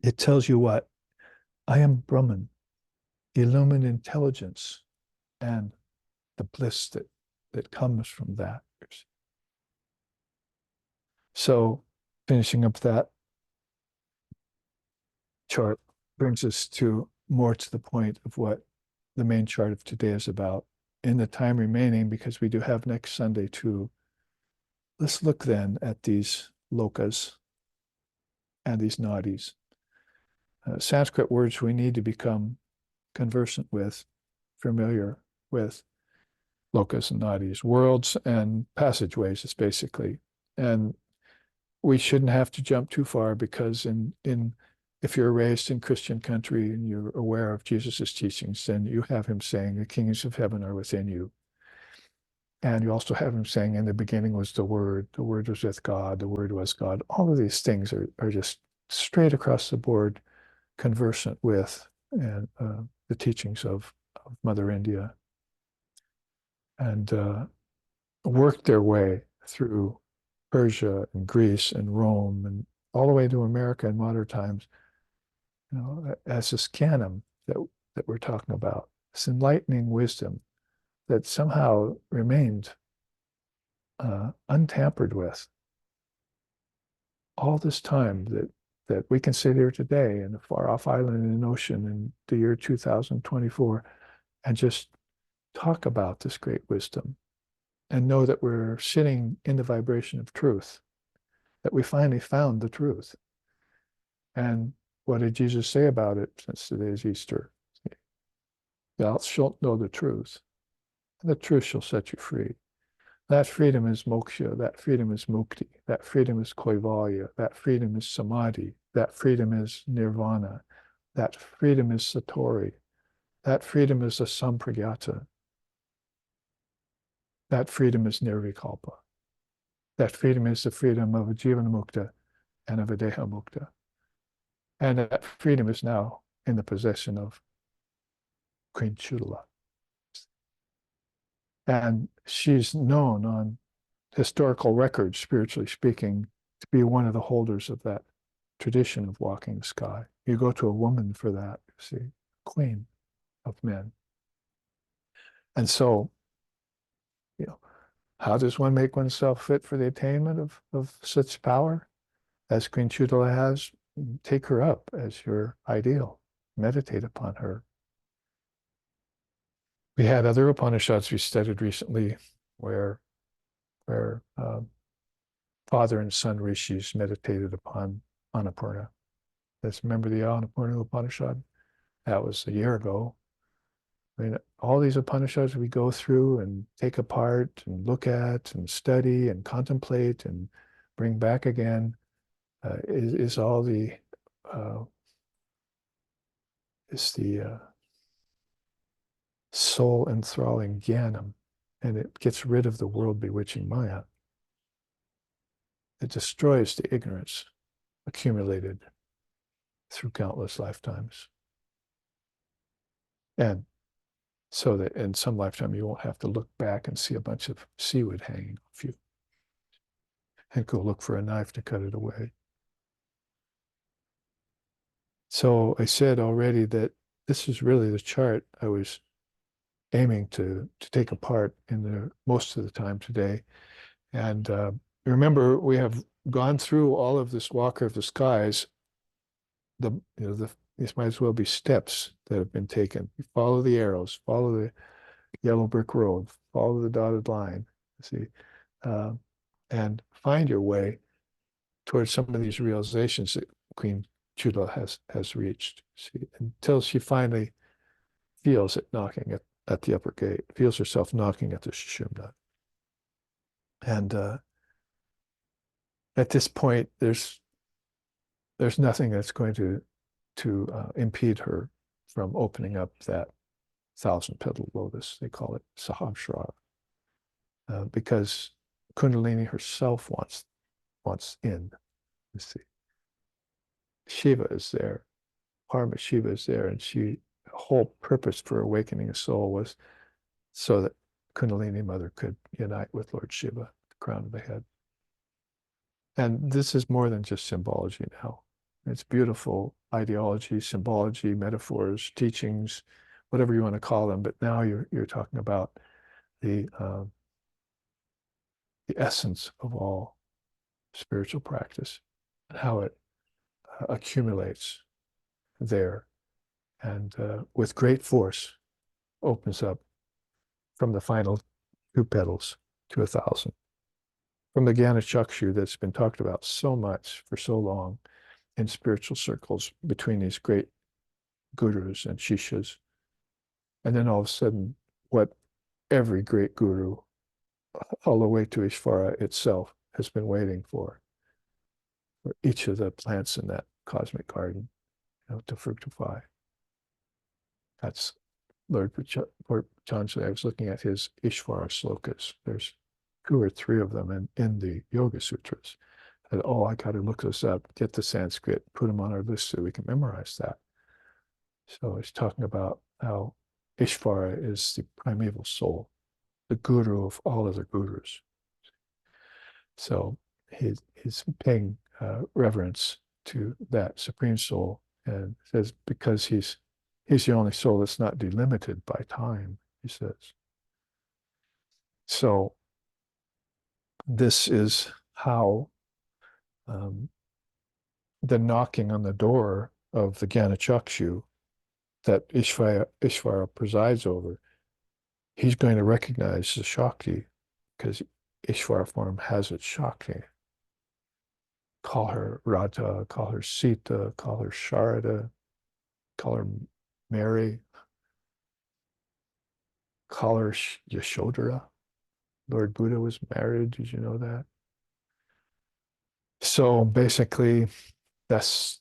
It tells you what? I am Brahman, illumined intelligence, and the bliss that comes from that. So finishing up that chart brings us to more to the point of what the main chart of today is about. In the time remaining, because we do have next Sunday too, let's look then at these lokas and these nadis. Sanskrit words we need to become conversant with, familiar with. Lokas and nadis, worlds and passageways, is basically. And we shouldn't have to jump too far, because if you're raised in Christian country and you're aware of Jesus's teachings, then you have him saying the kingdoms of heaven are within you. And you also have him saying, in the beginning was the Word was with God, the Word was God. All of these things are just straight across the board conversant with and the teachings of Mother India, and worked their way through Persia and Greece and Rome and all the way to America in modern times, as this canon that we're talking about, this enlightening wisdom that somehow remained untampered with all this time, that we can sit here today in a far off island in an ocean in the year 2024 and just talk about this great wisdom and know that we're sitting in the vibration of truth, that we finally found the truth. And what did Jesus say about it, since today is Easter? Thou shalt know the truth, and the truth shall set you free. That freedom is moksha, that freedom is mukti, that freedom is kaivalya, that freedom is samadhi, that freedom is nirvana, that freedom is satori, that freedom is a sampragyata, that freedom is nirvikalpa, that freedom is the freedom of a jivana mukta and of a deha mukta. And that freedom is now in the possession of Queen Chudala. And she's known on historical records, spiritually speaking, to be one of the holders of that tradition of walking the sky. You go to a woman for that, you see, queen of men. And so, how does one make oneself fit for the attainment of such power as Queen Chudala has? Take her up as your ideal. Meditate upon her. We had other Upanishads we studied recently where father and son rishis meditated upon Annapurna. Let's remember the Annapurna Upanishad. That was a year ago. I mean, all these Upanishads we go through and take apart and look at and study and contemplate and bring back again is all the soul enthralling jnanam, and it gets rid of the world bewitching maya. It destroys the ignorance accumulated through countless lifetimes. And so that in some lifetime you won't have to look back and see a bunch of seaweed hanging off you. and go look for a knife to cut it away. So I said already that this is really the chart I was aiming to take apart in the most of the time today. And remember, we have gone through all of this Walker of the Skies. These might as well be steps that have been taken. You follow the arrows, follow the yellow brick road, follow the dotted line, see, uh, and find your way towards some of these realizations that Queen Chula has reached. See, until she finally feels it knocking at the upper gate, feels herself knocking at the Sushumna. And at this point, there's nothing that's going to impede her from opening up that thousand-petaled lotus. They call it Sahasrara, because Kundalini herself wants in. You see, Shiva is there, Parma Shiva is there, and the whole purpose for awakening a soul was so that Kundalini Mother could unite with Lord Shiva, the crown of the head. And this is more than just symbology now. It's beautiful ideology, symbology, metaphors, teachings, whatever you want to call them. But now you're talking about the essence of all spiritual practice and how it accumulates there, and with great force opens up from the final two petals to 1,000. From the Jnana Chakshu that's been talked about so much for so long in spiritual circles between these great gurus and shishas. And then all of a sudden, what every great guru, all the way to Ishvara itself, has been waiting for each of the plants in that cosmic garden, to fructify. That's Lord Patanjali. I was looking at his Ishvara slokas. There's 2 or 3 of them in the Yoga Sutras. And, I got to look this up, get the Sanskrit, put them on our list so we can memorize that. So he's talking about how Ishvara is the primeval soul, the guru of all other gurus. So he's paying reverence to that supreme soul, and says because he's the only soul that's not delimited by time, he says. So this is how the knocking on the door of the Jnana Chakshu that Ishvara presides over, he's going to recognize the Shakti, because Ishvara form has its Shakti. Call her Radha, call her Sita, call her Sharada, call her Mary, call her Yashodhara. Lord Buddha was married. Did you know that? So basically, that's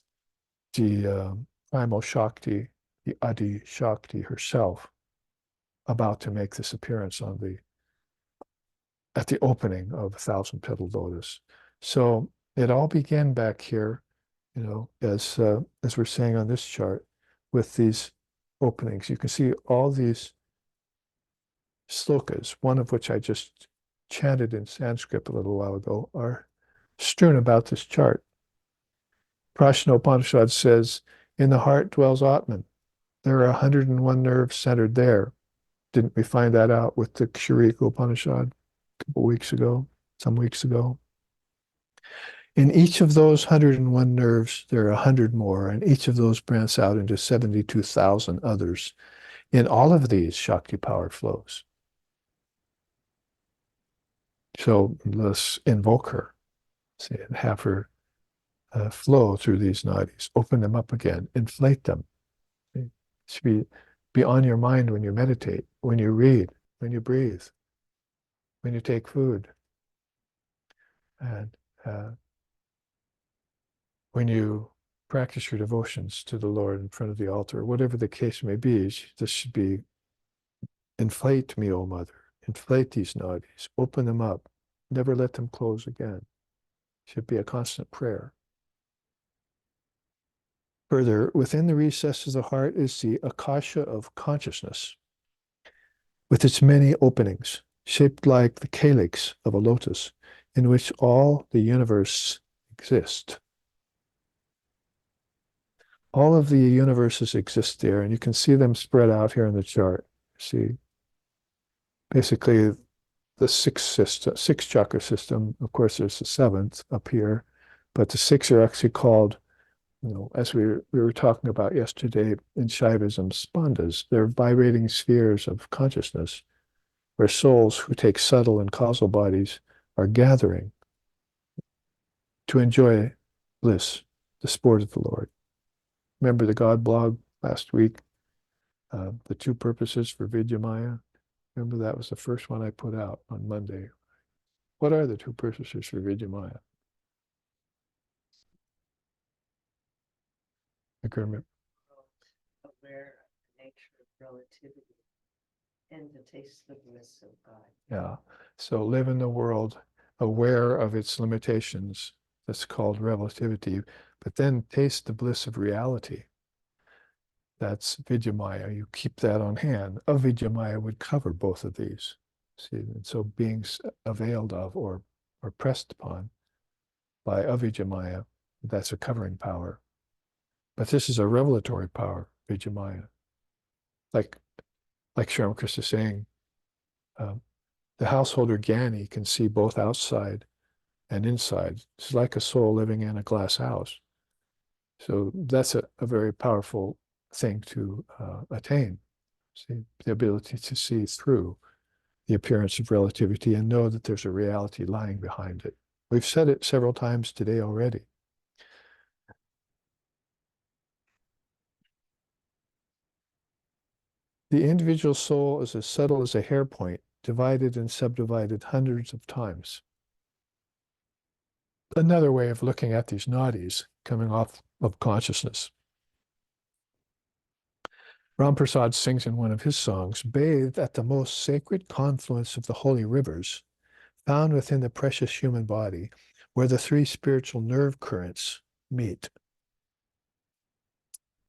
the primal Shakti, the Adi Shakti herself, about to make this appearance at the opening of 1,000-petaled lotus. So it all began back here, as we're saying on this chart, with these openings. You can see all these slokas, one of which I just chanted in Sanskrit a little while ago, are strewn about this chart. Prashna Upanishad says, in the heart dwells Atman. There are 101 nerves centered there. Didn't we find that out with the Ksharika Upanishad some weeks ago? In each of those 101 nerves, there are 100 more, and each of those branch out into 72,000 others. In all of these, Shakti power flows. So let's invoke her, and have her flow through these nadis, open them up again, inflate them. It should be on your mind when you meditate, when you read, when you breathe, when you take food, and when you practice your devotions to the Lord in front of the altar, whatever the case may be. This should be, inflate me, O Mother, inflate these nadis, open them up, never let them close again. Should be a constant prayer. Further, within the recesses of the heart is the akasha of consciousness, with its many openings, shaped like the calyx of a lotus, in which all the universe exists. All of the universes exist there, and you can see them spread out here in the chart. See, basically the six chakra system. Of course, there's the seventh up here, but the six are actually called, as we were talking about yesterday in Shaivism, spandhas. They're vibrating spheres of consciousness where souls who take subtle and causal bodies are gathering to enjoy bliss, the sport of the Lord. Remember the God blog last week, the two purposes for Vidyamaya? Remember that was the first one I put out on Monday. What are the two purposes for Vidyamaya? I can remember. Aware of the nature of relativity and to taste the bliss of God. Yeah. So live in the world aware of its limitations. That's called relativity. But then taste the bliss of reality. That's Vidyamaya. You keep that on hand. Avidyamaya would cover both of these. See, and so being availed of or pressed upon by avidyamaya, that's a covering power. But this is a revelatory power, Vidyamaya. Like Sri Ramakrishna is saying, the householder Gyani can see both outside and inside. It's like a soul living in a glass house. So that's a very powerful thing to attain. See, the ability to see through the appearance of relativity and know that there's a reality lying behind it. We've said it several times today already. The individual soul is as subtle as a hairpoint, divided and subdivided hundreds of times. Another way of looking at these nadis coming off of consciousness. Ram Prasad sings in one of his songs, bathed at the most sacred confluence of the holy rivers, found within the precious human body, where the three spiritual nerve currents meet.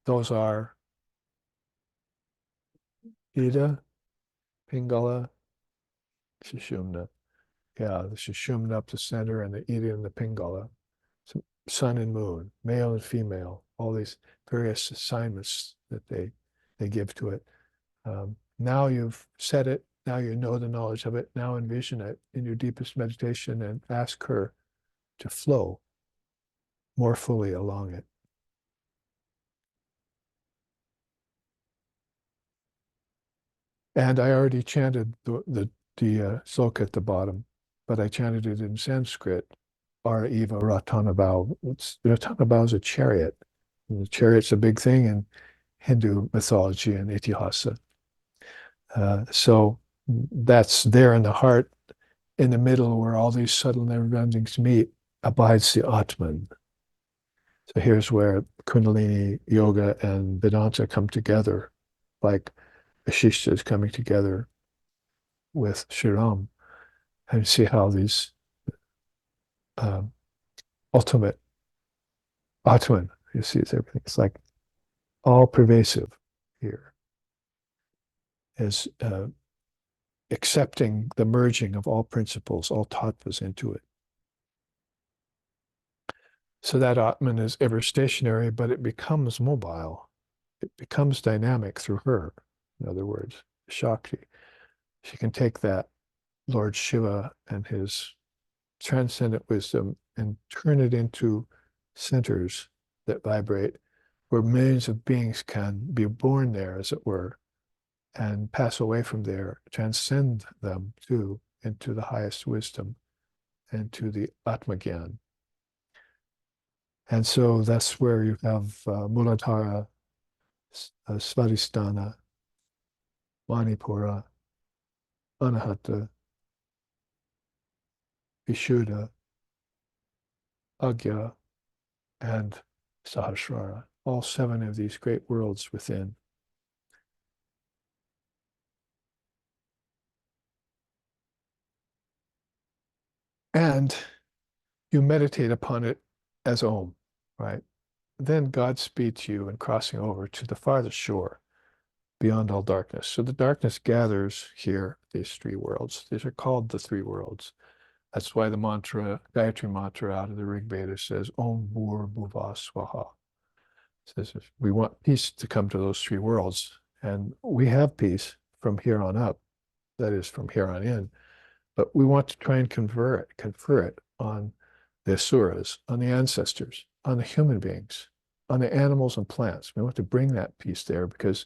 Those are Ida, Pingala, Sushumna. Yeah, the Sushumna up the center and the Ida and the Pingala. So sun and moon, male and female, all these various assignments that they give to it. Now you've said it, now you know the knowledge of it, now envision it in your deepest meditation and ask her to flow more fully along it. And I already chanted the sloka at the bottom, but I chanted it in Sanskrit. Ara Eva Ratanabhau. Ratanabhau is a chariot. And the chariot's a big thing in Hindu mythology and itihasa. So that's there in the heart, in the middle where all these subtle nerve endings meet, abides the Atman. So here's where Kundalini Yoga and Vedanta come together, like Ashishta is coming together with Shiram, and see how these ultimate Atman, you see, it's everything. It's like all pervasive here, is accepting the merging of all principles, all tattvas into it. So that Atman is ever stationary, but it becomes mobile. It becomes dynamic through her. In other words, Shakti. She can take that Lord Shiva and his transcendent wisdom and turn it into centers that vibrate, where millions of beings can be born there, as it were, and pass away from there, transcend them too into the highest wisdom and to the Atmagyan. And so that's where you have Muladhara, Svadhisthana, Manipura, Anahata, Vishuddha, Agya, and Sahasrara, all seven of these great worlds within. And you meditate upon it as Om, right? Then God speeds you in crossing over to the farthest shore beyond all darkness. So the darkness gathers here, these three worlds. These are called the three worlds. That's why the mantra, Gayatri mantra out of the Rig Veda says, Om Bhur Bhuva Swaha. It says if we want peace to come to those three worlds, and we have peace from here on up, that is from here on in, but we want to try and confer it on the asuras, on the ancestors, on the human beings, on the animals and plants. We want to bring that peace there because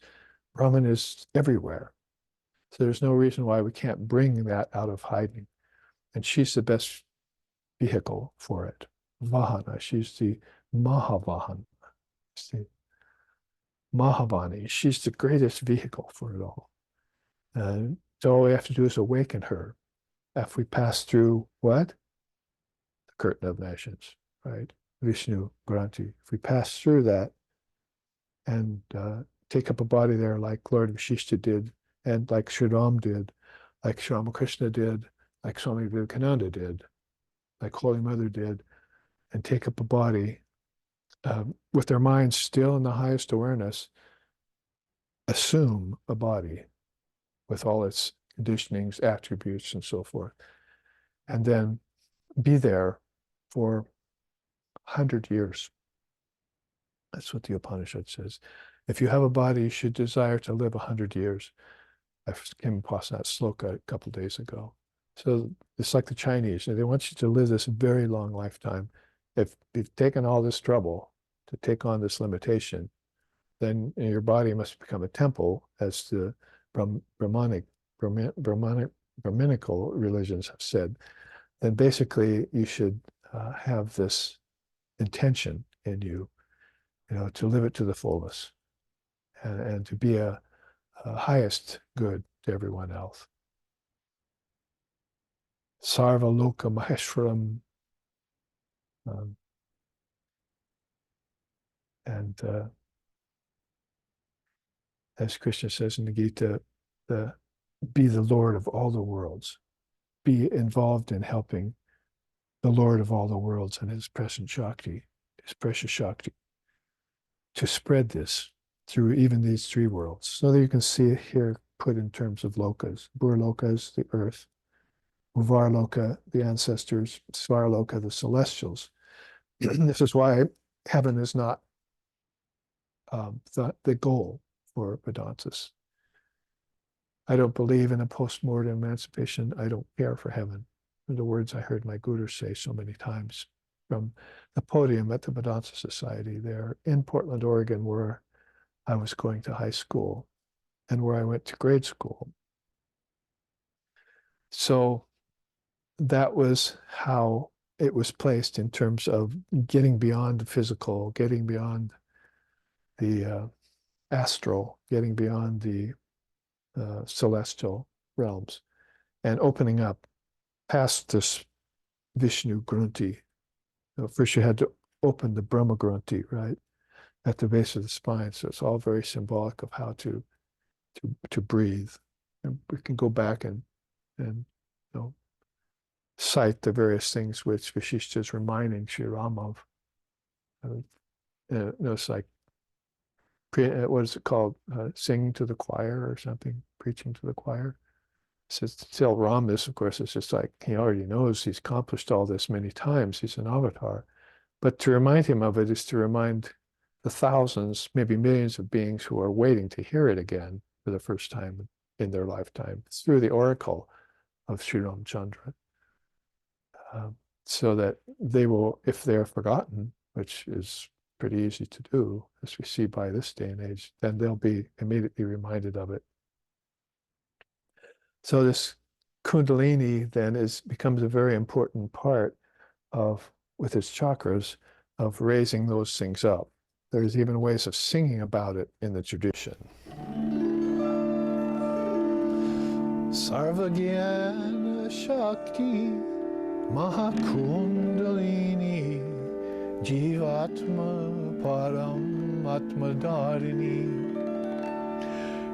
Brahman is everywhere. So there's no reason why we can't bring that out of hiding. And she's the best vehicle for it. Vahana, she's the Mahavahana, the Mahavani. She's the greatest vehicle for it all. And so all we have to do is awaken her. If we pass through what? The curtain of nations, right? Vishnu Granti. If we pass through that and take up a body there like Lord Vashishta did, and like Sri Ram did, like Sri Ramakrishna did, like Swami Vivekananda did, like Holy Mother did, and take up a body with their minds still in the highest awareness, assume a body with all its conditionings, attributes, and so forth, and then be there for 100 years. That's what the Upanishad says. If you have a body, you should desire to live 100 years. I came across that sloka a couple of days ago. So it's like the Chinese. They want you to live this very long lifetime. If you've taken all this trouble to take on this limitation, then your body must become a temple, as the Brahminical religions have said. Then basically you should have this intention in you, to live it to the fullest and to be a highest good to everyone else. Sarva Loka Maheshwaram. And as Krishna says in the Gita, be the Lord of all the worlds. Be involved in helping the Lord of all the worlds and his present Shakti, his precious Shakti, to spread this through even these three worlds. So that you can see it here put in terms of lokas. Burlokas, the earth. Uvarloka, the ancestors. Svarloka, the celestials. This is why heaven is not the goal for Vedantas. I don't believe in a post-mortem emancipation. I don't care for heaven. The words I heard my guru say so many times from the podium at the Vedanta Society there in Portland, Oregon, where I was going to high school and where I went to grade school. So that was how it was placed in terms of getting beyond the physical, getting beyond the astral, getting beyond the celestial realms, and opening up past this Vishnu Grunti. First you had to open the Brahma Grunti, right, at the base of the spine. So it's all very symbolic of how to breathe. And we can go back and cite the various things which Vashishta is reminding Sri Ram of. It's like, what is it called? Singing to the choir or something, preaching to the choir. Says to tell Ram this, of course, it's just like he already knows he's accomplished all this many times. He's an avatar. But to remind him of it is to remind the thousands, maybe millions of beings who are waiting to hear it again for the first time in their lifetime through the oracle of Sri Ramchandra. So that they will, if they're forgotten, which is pretty easy to do, as we see by this day and age, then they'll be immediately reminded of it. So this Kundalini then becomes a very important part of, with its chakras, of raising those things up. There's even ways of singing about it in the tradition. Sarvagyana Shakti Mahakundalini Jivatma Param Atmadarini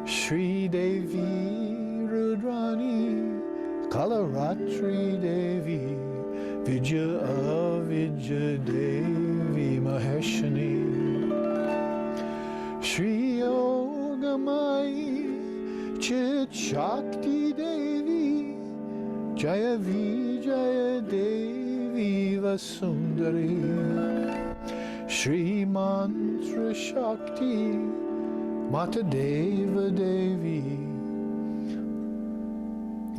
Shri Devi Rudrani Kalaratri Devi Vijaya Avijaya Devi Maheshani Shri Yogamai Chit Shakti Devi Jaya Vijaya Devi Vasundari Shri Mantra Shakti Mata Deva Devi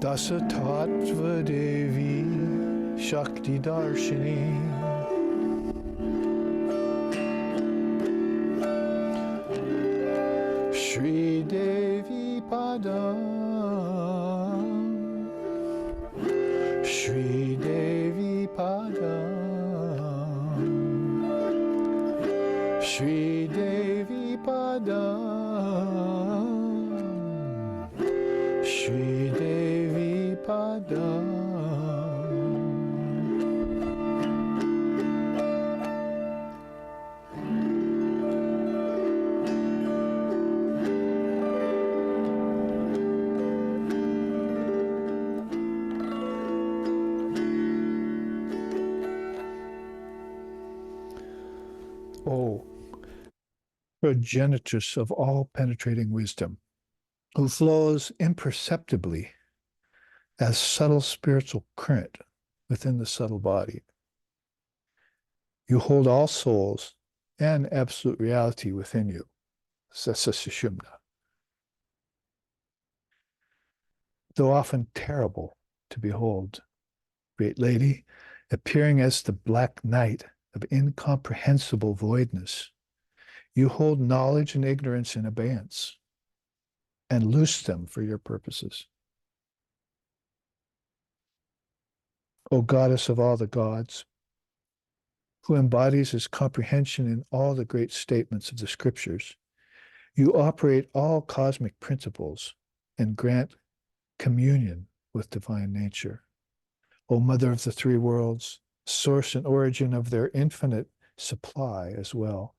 Dasa Tattva Devi Shakti Darshini Shri Devi Padam Shri Devi Padam Shri Devi Padam Shri Devi Padam. Oh, progenitress of all penetrating wisdom, who flows imperceptibly as subtle spiritual current within the subtle body. You hold all souls and absolute reality within you, Sasasushumna. Though often terrible to behold, great lady, appearing as the black night of incomprehensible voidness, you hold knowledge and ignorance in abeyance and loose them for your purposes. O goddess of all the gods, who embodies his comprehension in all the great statements of the scriptures, you operate all cosmic principles and grant communion with divine nature. O Mother of the three worlds, source and origin of their infinite supply as well,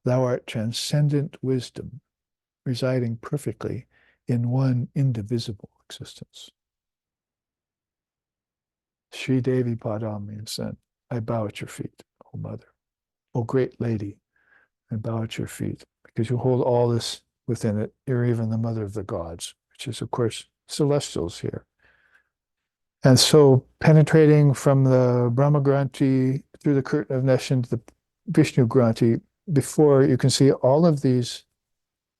thou art transcendent wisdom, residing perfectly in one indivisible existence. Sri Devi Padam means I bow at your feet, O Mother. O great lady, I bow at your feet, because you hold all this within it. You're even the mother of the gods, which is, of course, celestials here. And so penetrating from the Brahma Granthi through the curtain of Neshin to the Vishnu Granthi, before you can see all of these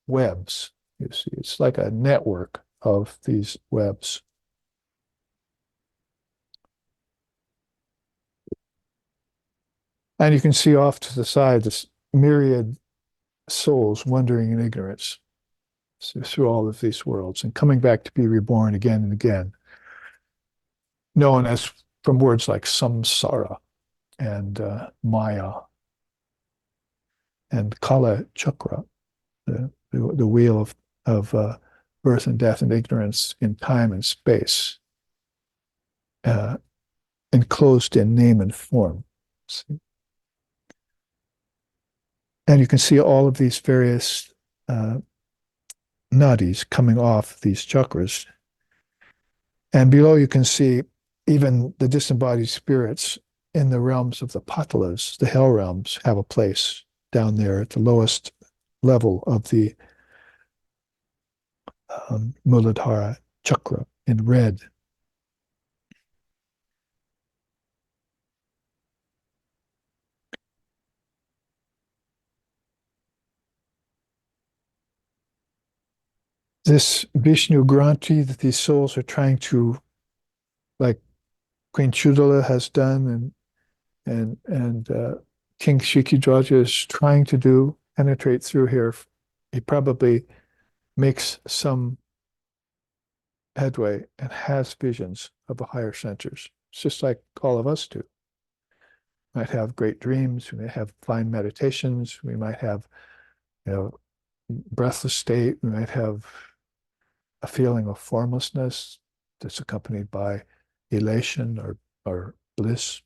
webs. You see, it's like a network of these webs. And you can see off to the side this myriad souls wandering in ignorance through all of these worlds and coming back to be reborn again and again, known as from words like samsara and maya and kala chakra, the wheel of birth and death and ignorance in time and space, enclosed in name and form. See? And you can see all of these various nadis coming off these chakras. And below you can see even the disembodied spirits in the realms of the patalas, the hell realms, have a place down there at the lowest level of the Muladhara chakra in red. This Vishnu Granthi that these souls are trying to, like Queen Chudala has done, and King Shikidwaja is trying to do, penetrate through here. He probably makes some headway and has visions of the higher centers. It's just like all of us do. We might have great dreams, we may have fine meditations, we might have, breathless state, we might have a feeling of formlessness that's accompanied by elation or bliss,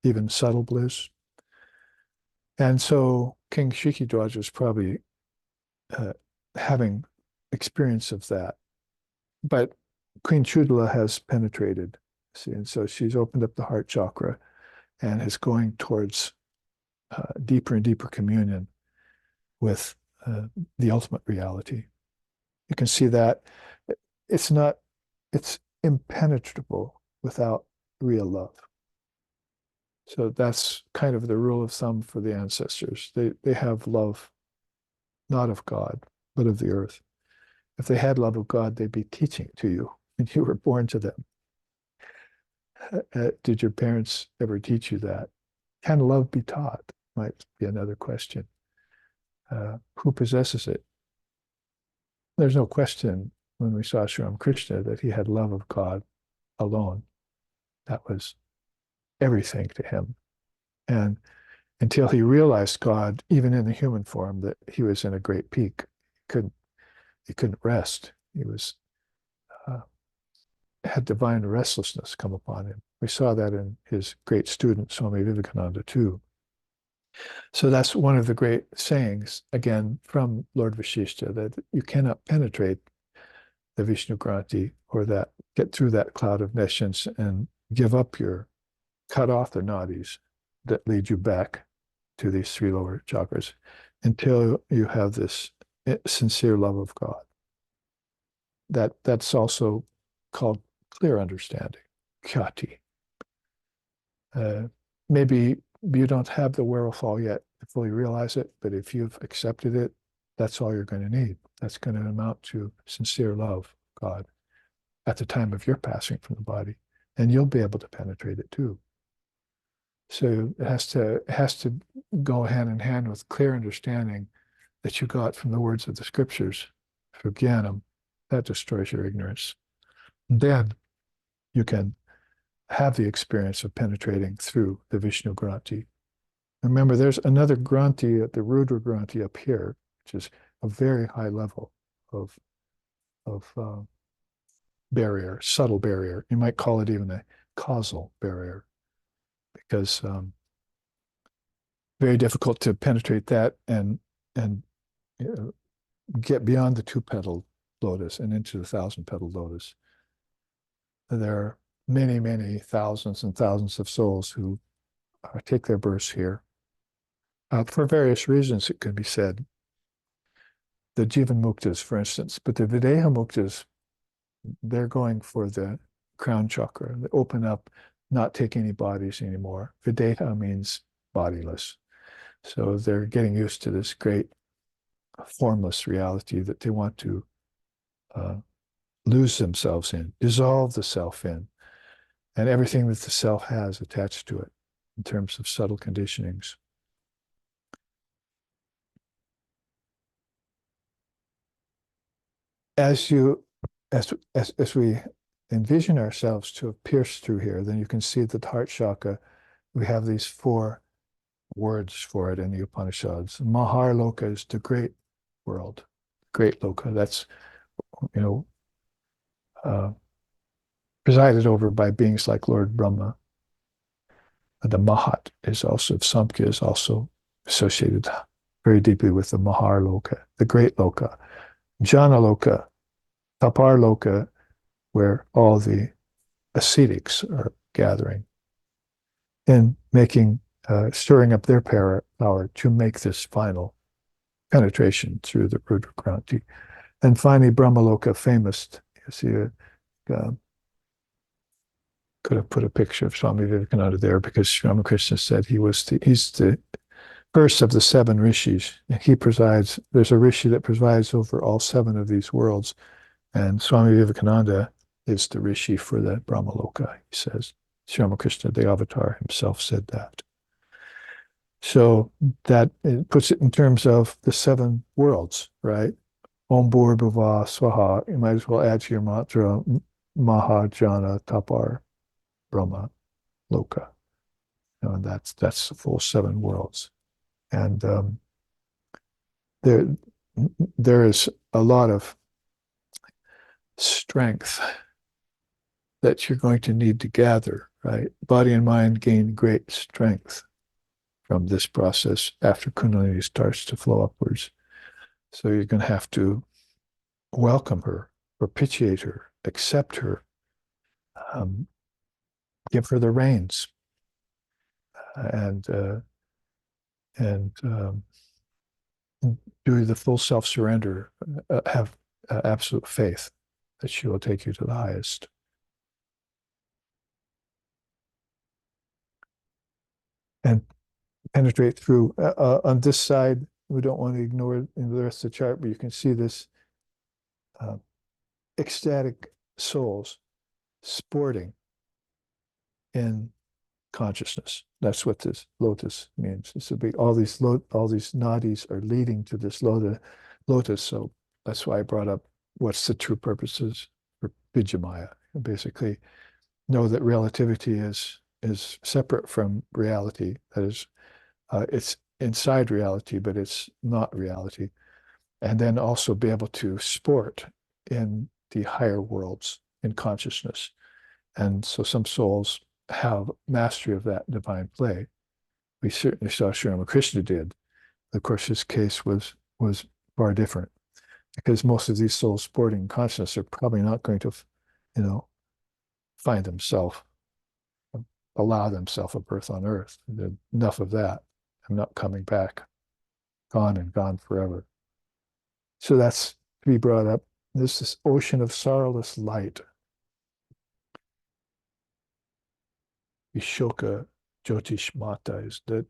even subtle bliss. And so King Shikidwaja is probably having experience of that. But Queen Chudala has penetrated, see, and so she's opened up the heart chakra and is going towards deeper and deeper communion with the ultimate reality. You can see that it's impenetrable without real love. So that's kind of the rule of thumb for the ancestors. They have love not of God, but of the earth. If they had love of God, they'd be teaching it to you when you were born to them. Did your parents ever teach you that? Can love be taught? Might be another question. Who possesses it? There's no question when we saw Sri Krishna that he had love of God alone. That was everything to him. And until he realized God, even in the human form, that he was in a great peak, he couldn't rest. He was had divine restlessness come upon him. We saw that in his great student, Swami Vivekananda, too. So that's one of the great sayings, again, from Lord Vashishta, that you cannot penetrate the Vishnu Granti or that get through that cloud of nescience and give up cut off the nadis that lead you back to these three lower chakras until you have this sincere love of God. That's also called clear understanding, khyati. Maybe you don't have the wherewithal yet to fully realize it, but if you've accepted it, that's all you're going to need. That's going to amount to sincere love of God at the time of your passing from the body, and you'll be able to penetrate it too. So it has to go hand in hand with clear understanding that you got from the words of the scriptures, for jnanam, that destroys your ignorance. Then you can have the experience of penetrating through the Vishnu Granti. Remember, there's another Granti, the Rudra Granti up here, which is a very high level of barrier, subtle barrier. You might call it even a causal barrier, because very difficult to penetrate that and get beyond the two-petaled lotus and into the thousand-petaled lotus. There are many, many thousands and thousands of souls who take their births here. For various reasons, it could be said. The Jivan Muktas, for instance, but the Videha Muktas, they're going for the crown chakra. They open up, not take any bodies anymore. Videha means bodiless. So they're getting used to this great formless reality that they want to lose themselves in, dissolve the self in, and everything that the self has attached to it in terms of subtle conditionings. As we envision ourselves to have pierced through here, then you can see that the heart chakra, we have these 4 words for it in the Upanishads. Mahar Loka is the great world, great Loka. That's, presided over by beings like Lord Brahma. The Mahat is also, Samkhya is also associated very deeply with the Mahar Loka, the great Loka. Jana Loka, Tapar Loka, where all the ascetics are gathering and stirring up their power to make this final penetration through the Rudra Granti. And finally, Brahmaloka, famous. You see, could have put a picture of Swami Vivekananda there because Sri Ramakrishna said he's the first of the 7 rishis. He presides, there's a rishi that presides over all 7 of these worlds. And Swami Vivekananda is the rishi for the Brahmaloka, he says. Sri Ramakrishna, the avatar himself, said that. So that it puts it in terms of the 7 worlds, right? Om Bhur Bhuva Swaha. You might as well add to your mantra Mahajana Tapar Brahma Loka. And that's the full 7 worlds. And there is a lot of strength that you're going to need to gather, right? Body and mind gain great strength from this process after Kundalini starts to flow upwards. So you're going to have to welcome her, propitiate her, accept her, give her the reins, and do the full self-surrender, have absolute faith that she will take you to the highest. and penetrate through. On this side, we don't want to ignore the rest of the chart, but you can see this uh, ecstatic souls sporting in consciousness. That's what this lotus means. It's a big, all these nadis are leading to this lotus. So that's why I brought up what's the true purposes for Vijamaya. Basically, know that relativity is separate from reality. That is, it's inside reality, but it's not reality. And then also be able to sport in the higher worlds in consciousness. And so some souls have mastery of that divine play. We certainly saw Sri Ramakrishna did. Of course, his case was far different because most of these souls sporting in consciousness are probably not going to, you know, find themselves, allow themselves a birth on earth. Enough of that. I'm not coming back. Gone and gone forever. So that's to be brought up. There's this ocean of sorrowless light. Vishoka Jyotishmata is that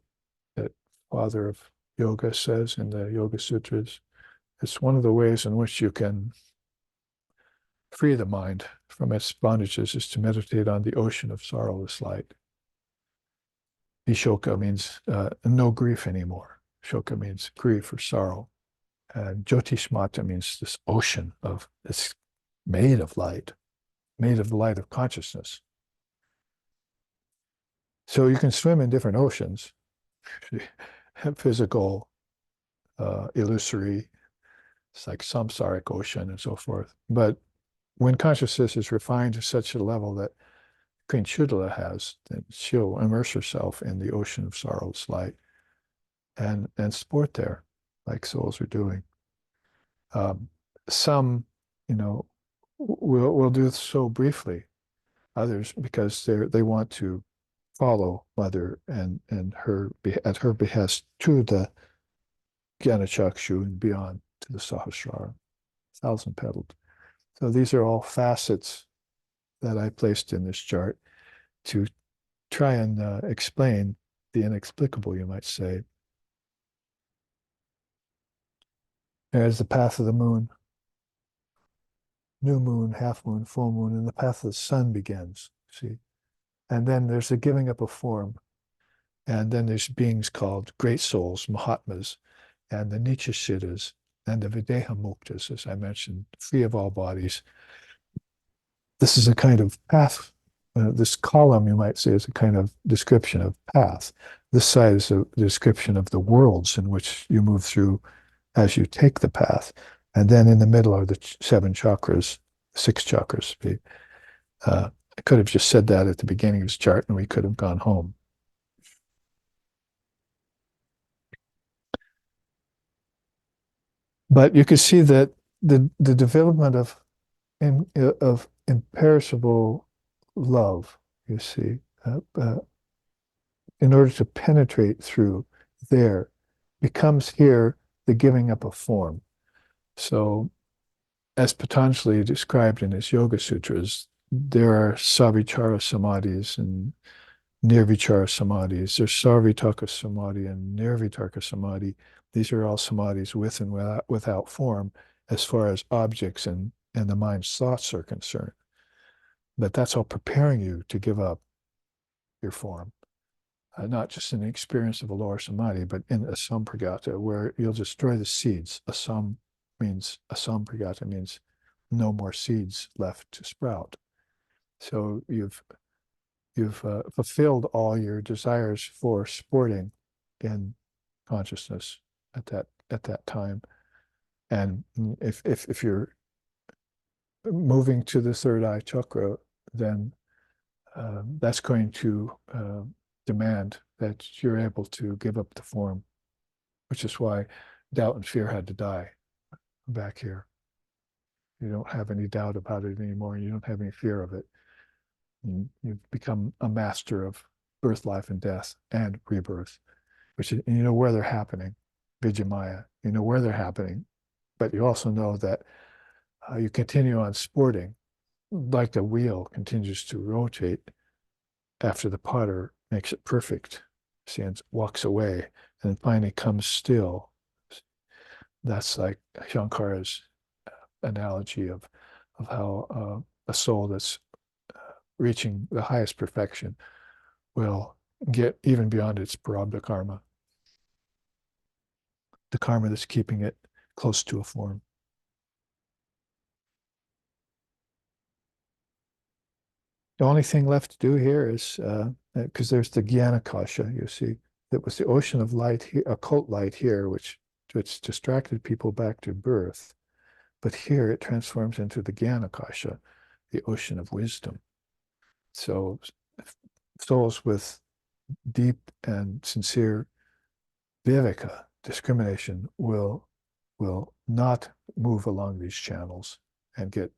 father of yoga says in the Yoga Sutras. It's one of the ways in which you can free the mind from its bondages is to meditate on the ocean of sorrowless light. Vishoka means no grief anymore. Shoka means grief or sorrow. And Jyotishmata means this ocean of, it's made of light, made of the light of consciousness. So you can swim in different oceans, physical, illusory, it's like samsaric ocean and so forth. But when consciousness is refined to such a level that Queen Shudala has, then she'll immerse herself in the ocean of sorrowless light and sport there, like souls are doing. Some, you know, will do so briefly. Others, because they want to follow Mother and her at her behest to the Gyanachakshu and beyond to the Sahasrara, thousand petaled. So these are all facets that I placed in this chart to try and explain the inexplicable, you might say. There's the path of the moon, new moon, half moon, full moon, and the path of the sun begins, see? And then there's the giving up of form. And then there's beings called great souls, Mahatmas, and the Nicha Siddhas, and the Videha Muktas, as I mentioned, free of all bodies. This is a kind of path. This column, you might say, is a kind of description of path. This side is a description of the worlds in which you move through as you take the path. And then in the middle are the seven chakras, six chakras. I could have just said that at the beginning of this chart and we could have gone home. But you can see that the development of imperishable love, you see, in order to penetrate through there, becomes here the giving up of form. So, as Patanjali described in his Yoga Sutras, there are savichara samadhis and nirvichara samadhis. There's sarvitaka samadhi and nirvitarka samadhi. These are all samadhis with and without form as far as objects and the mind's thoughts are concerned. But that's all preparing you to give up your form. Not just in the experience of a lower samadhi, but in asampragata, where you'll destroy the seeds. Asampragata means no more seeds left to sprout. So you've fulfilled all your desires for sporting in consciousness at that time. And if you're moving to the third eye chakra, then that's going to demand that you're able to give up the form, which is why doubt and fear had to die back here. You don't have any doubt about it anymore. You don't have any fear of it. You've become a master of birth, life, and death, and rebirth, which you know where they're happening. Vijamaya, you know where they're happening, but you also know that you continue on sporting, like the wheel continues to rotate after the potter makes it perfect. See, and walks away and finally comes still. That's like Shankara's analogy of how a soul that's reaching the highest perfection will get even beyond its prarabdha karma, the karma that's keeping it close to a form. The only thing left to do here is, because there's the Jnana-kasha, you see, that was the ocean of light, occult light here, which distracted people back to birth. But here it transforms into the Jnana-kasha, the ocean of wisdom. So souls with deep and sincere viveka, discrimination, will not move along these channels and get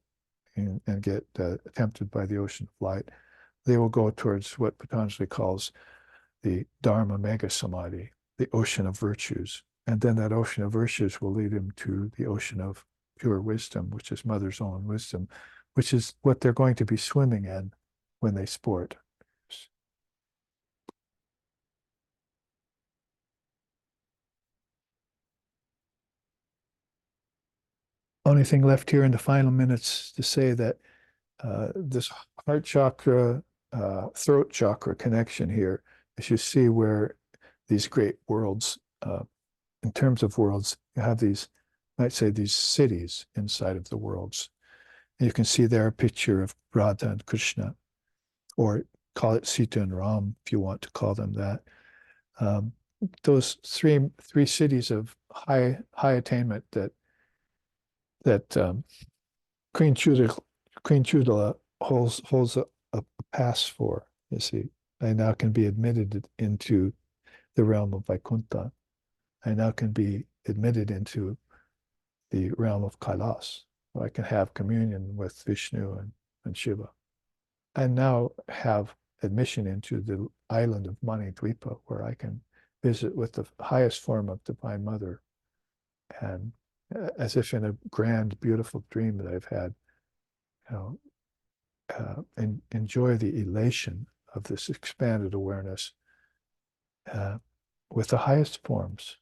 tempted by the ocean of light. They will go towards what Patanjali calls the Dharma Mega Samadhi, the ocean of virtues. And then that ocean of virtues will lead him to the ocean of pure wisdom, which is mother's own wisdom, which is what they're going to be swimming in when they sport. Only thing left here in the final minutes to say that this heart chakra, throat chakra connection here, as you see where these great worlds, in terms of worlds, you have these, might say, these cities inside of the worlds. And you can see there a picture of Radha and Krishna, or call it Sita and Ram if you want to call them that. Those three cities of high attainment that Queen Chudala holds a pass for. You see, I now can be admitted into the realm of Vaikuntha. I now can be admitted into the realm of Kailas, where I can have communion with Vishnu and Shiva. I now have admission into the island of Manidvipa, where I can visit with the highest form of Divine Mother, and as if in a grand, beautiful dream that I've had, and enjoy the elation of this expanded awareness with the highest forms,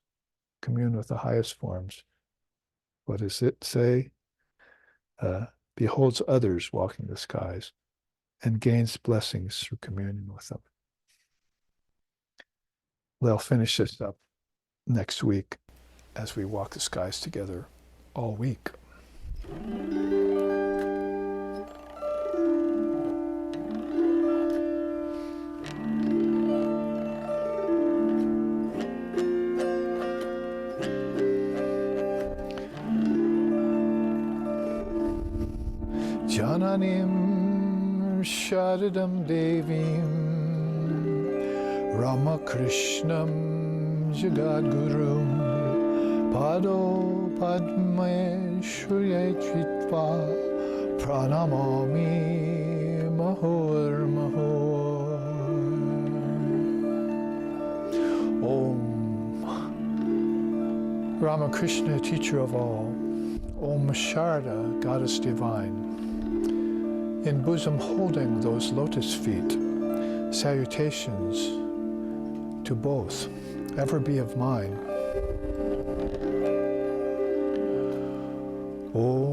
commune with the highest forms. What does it say? Beholds others walking the skies and gains blessings through communion with them. They'll finish this up next week as we walk the skies together all week. Jananim Sharadam Devim Ramakrishnam Jagadgurum Pado Padme Shurya Chitva Pranamami Mahor Mahor. Om Ramakrishna, teacher of all. Om Sharda, goddess divine. In bosom holding those lotus feet, salutations to both, ever be of mine. Om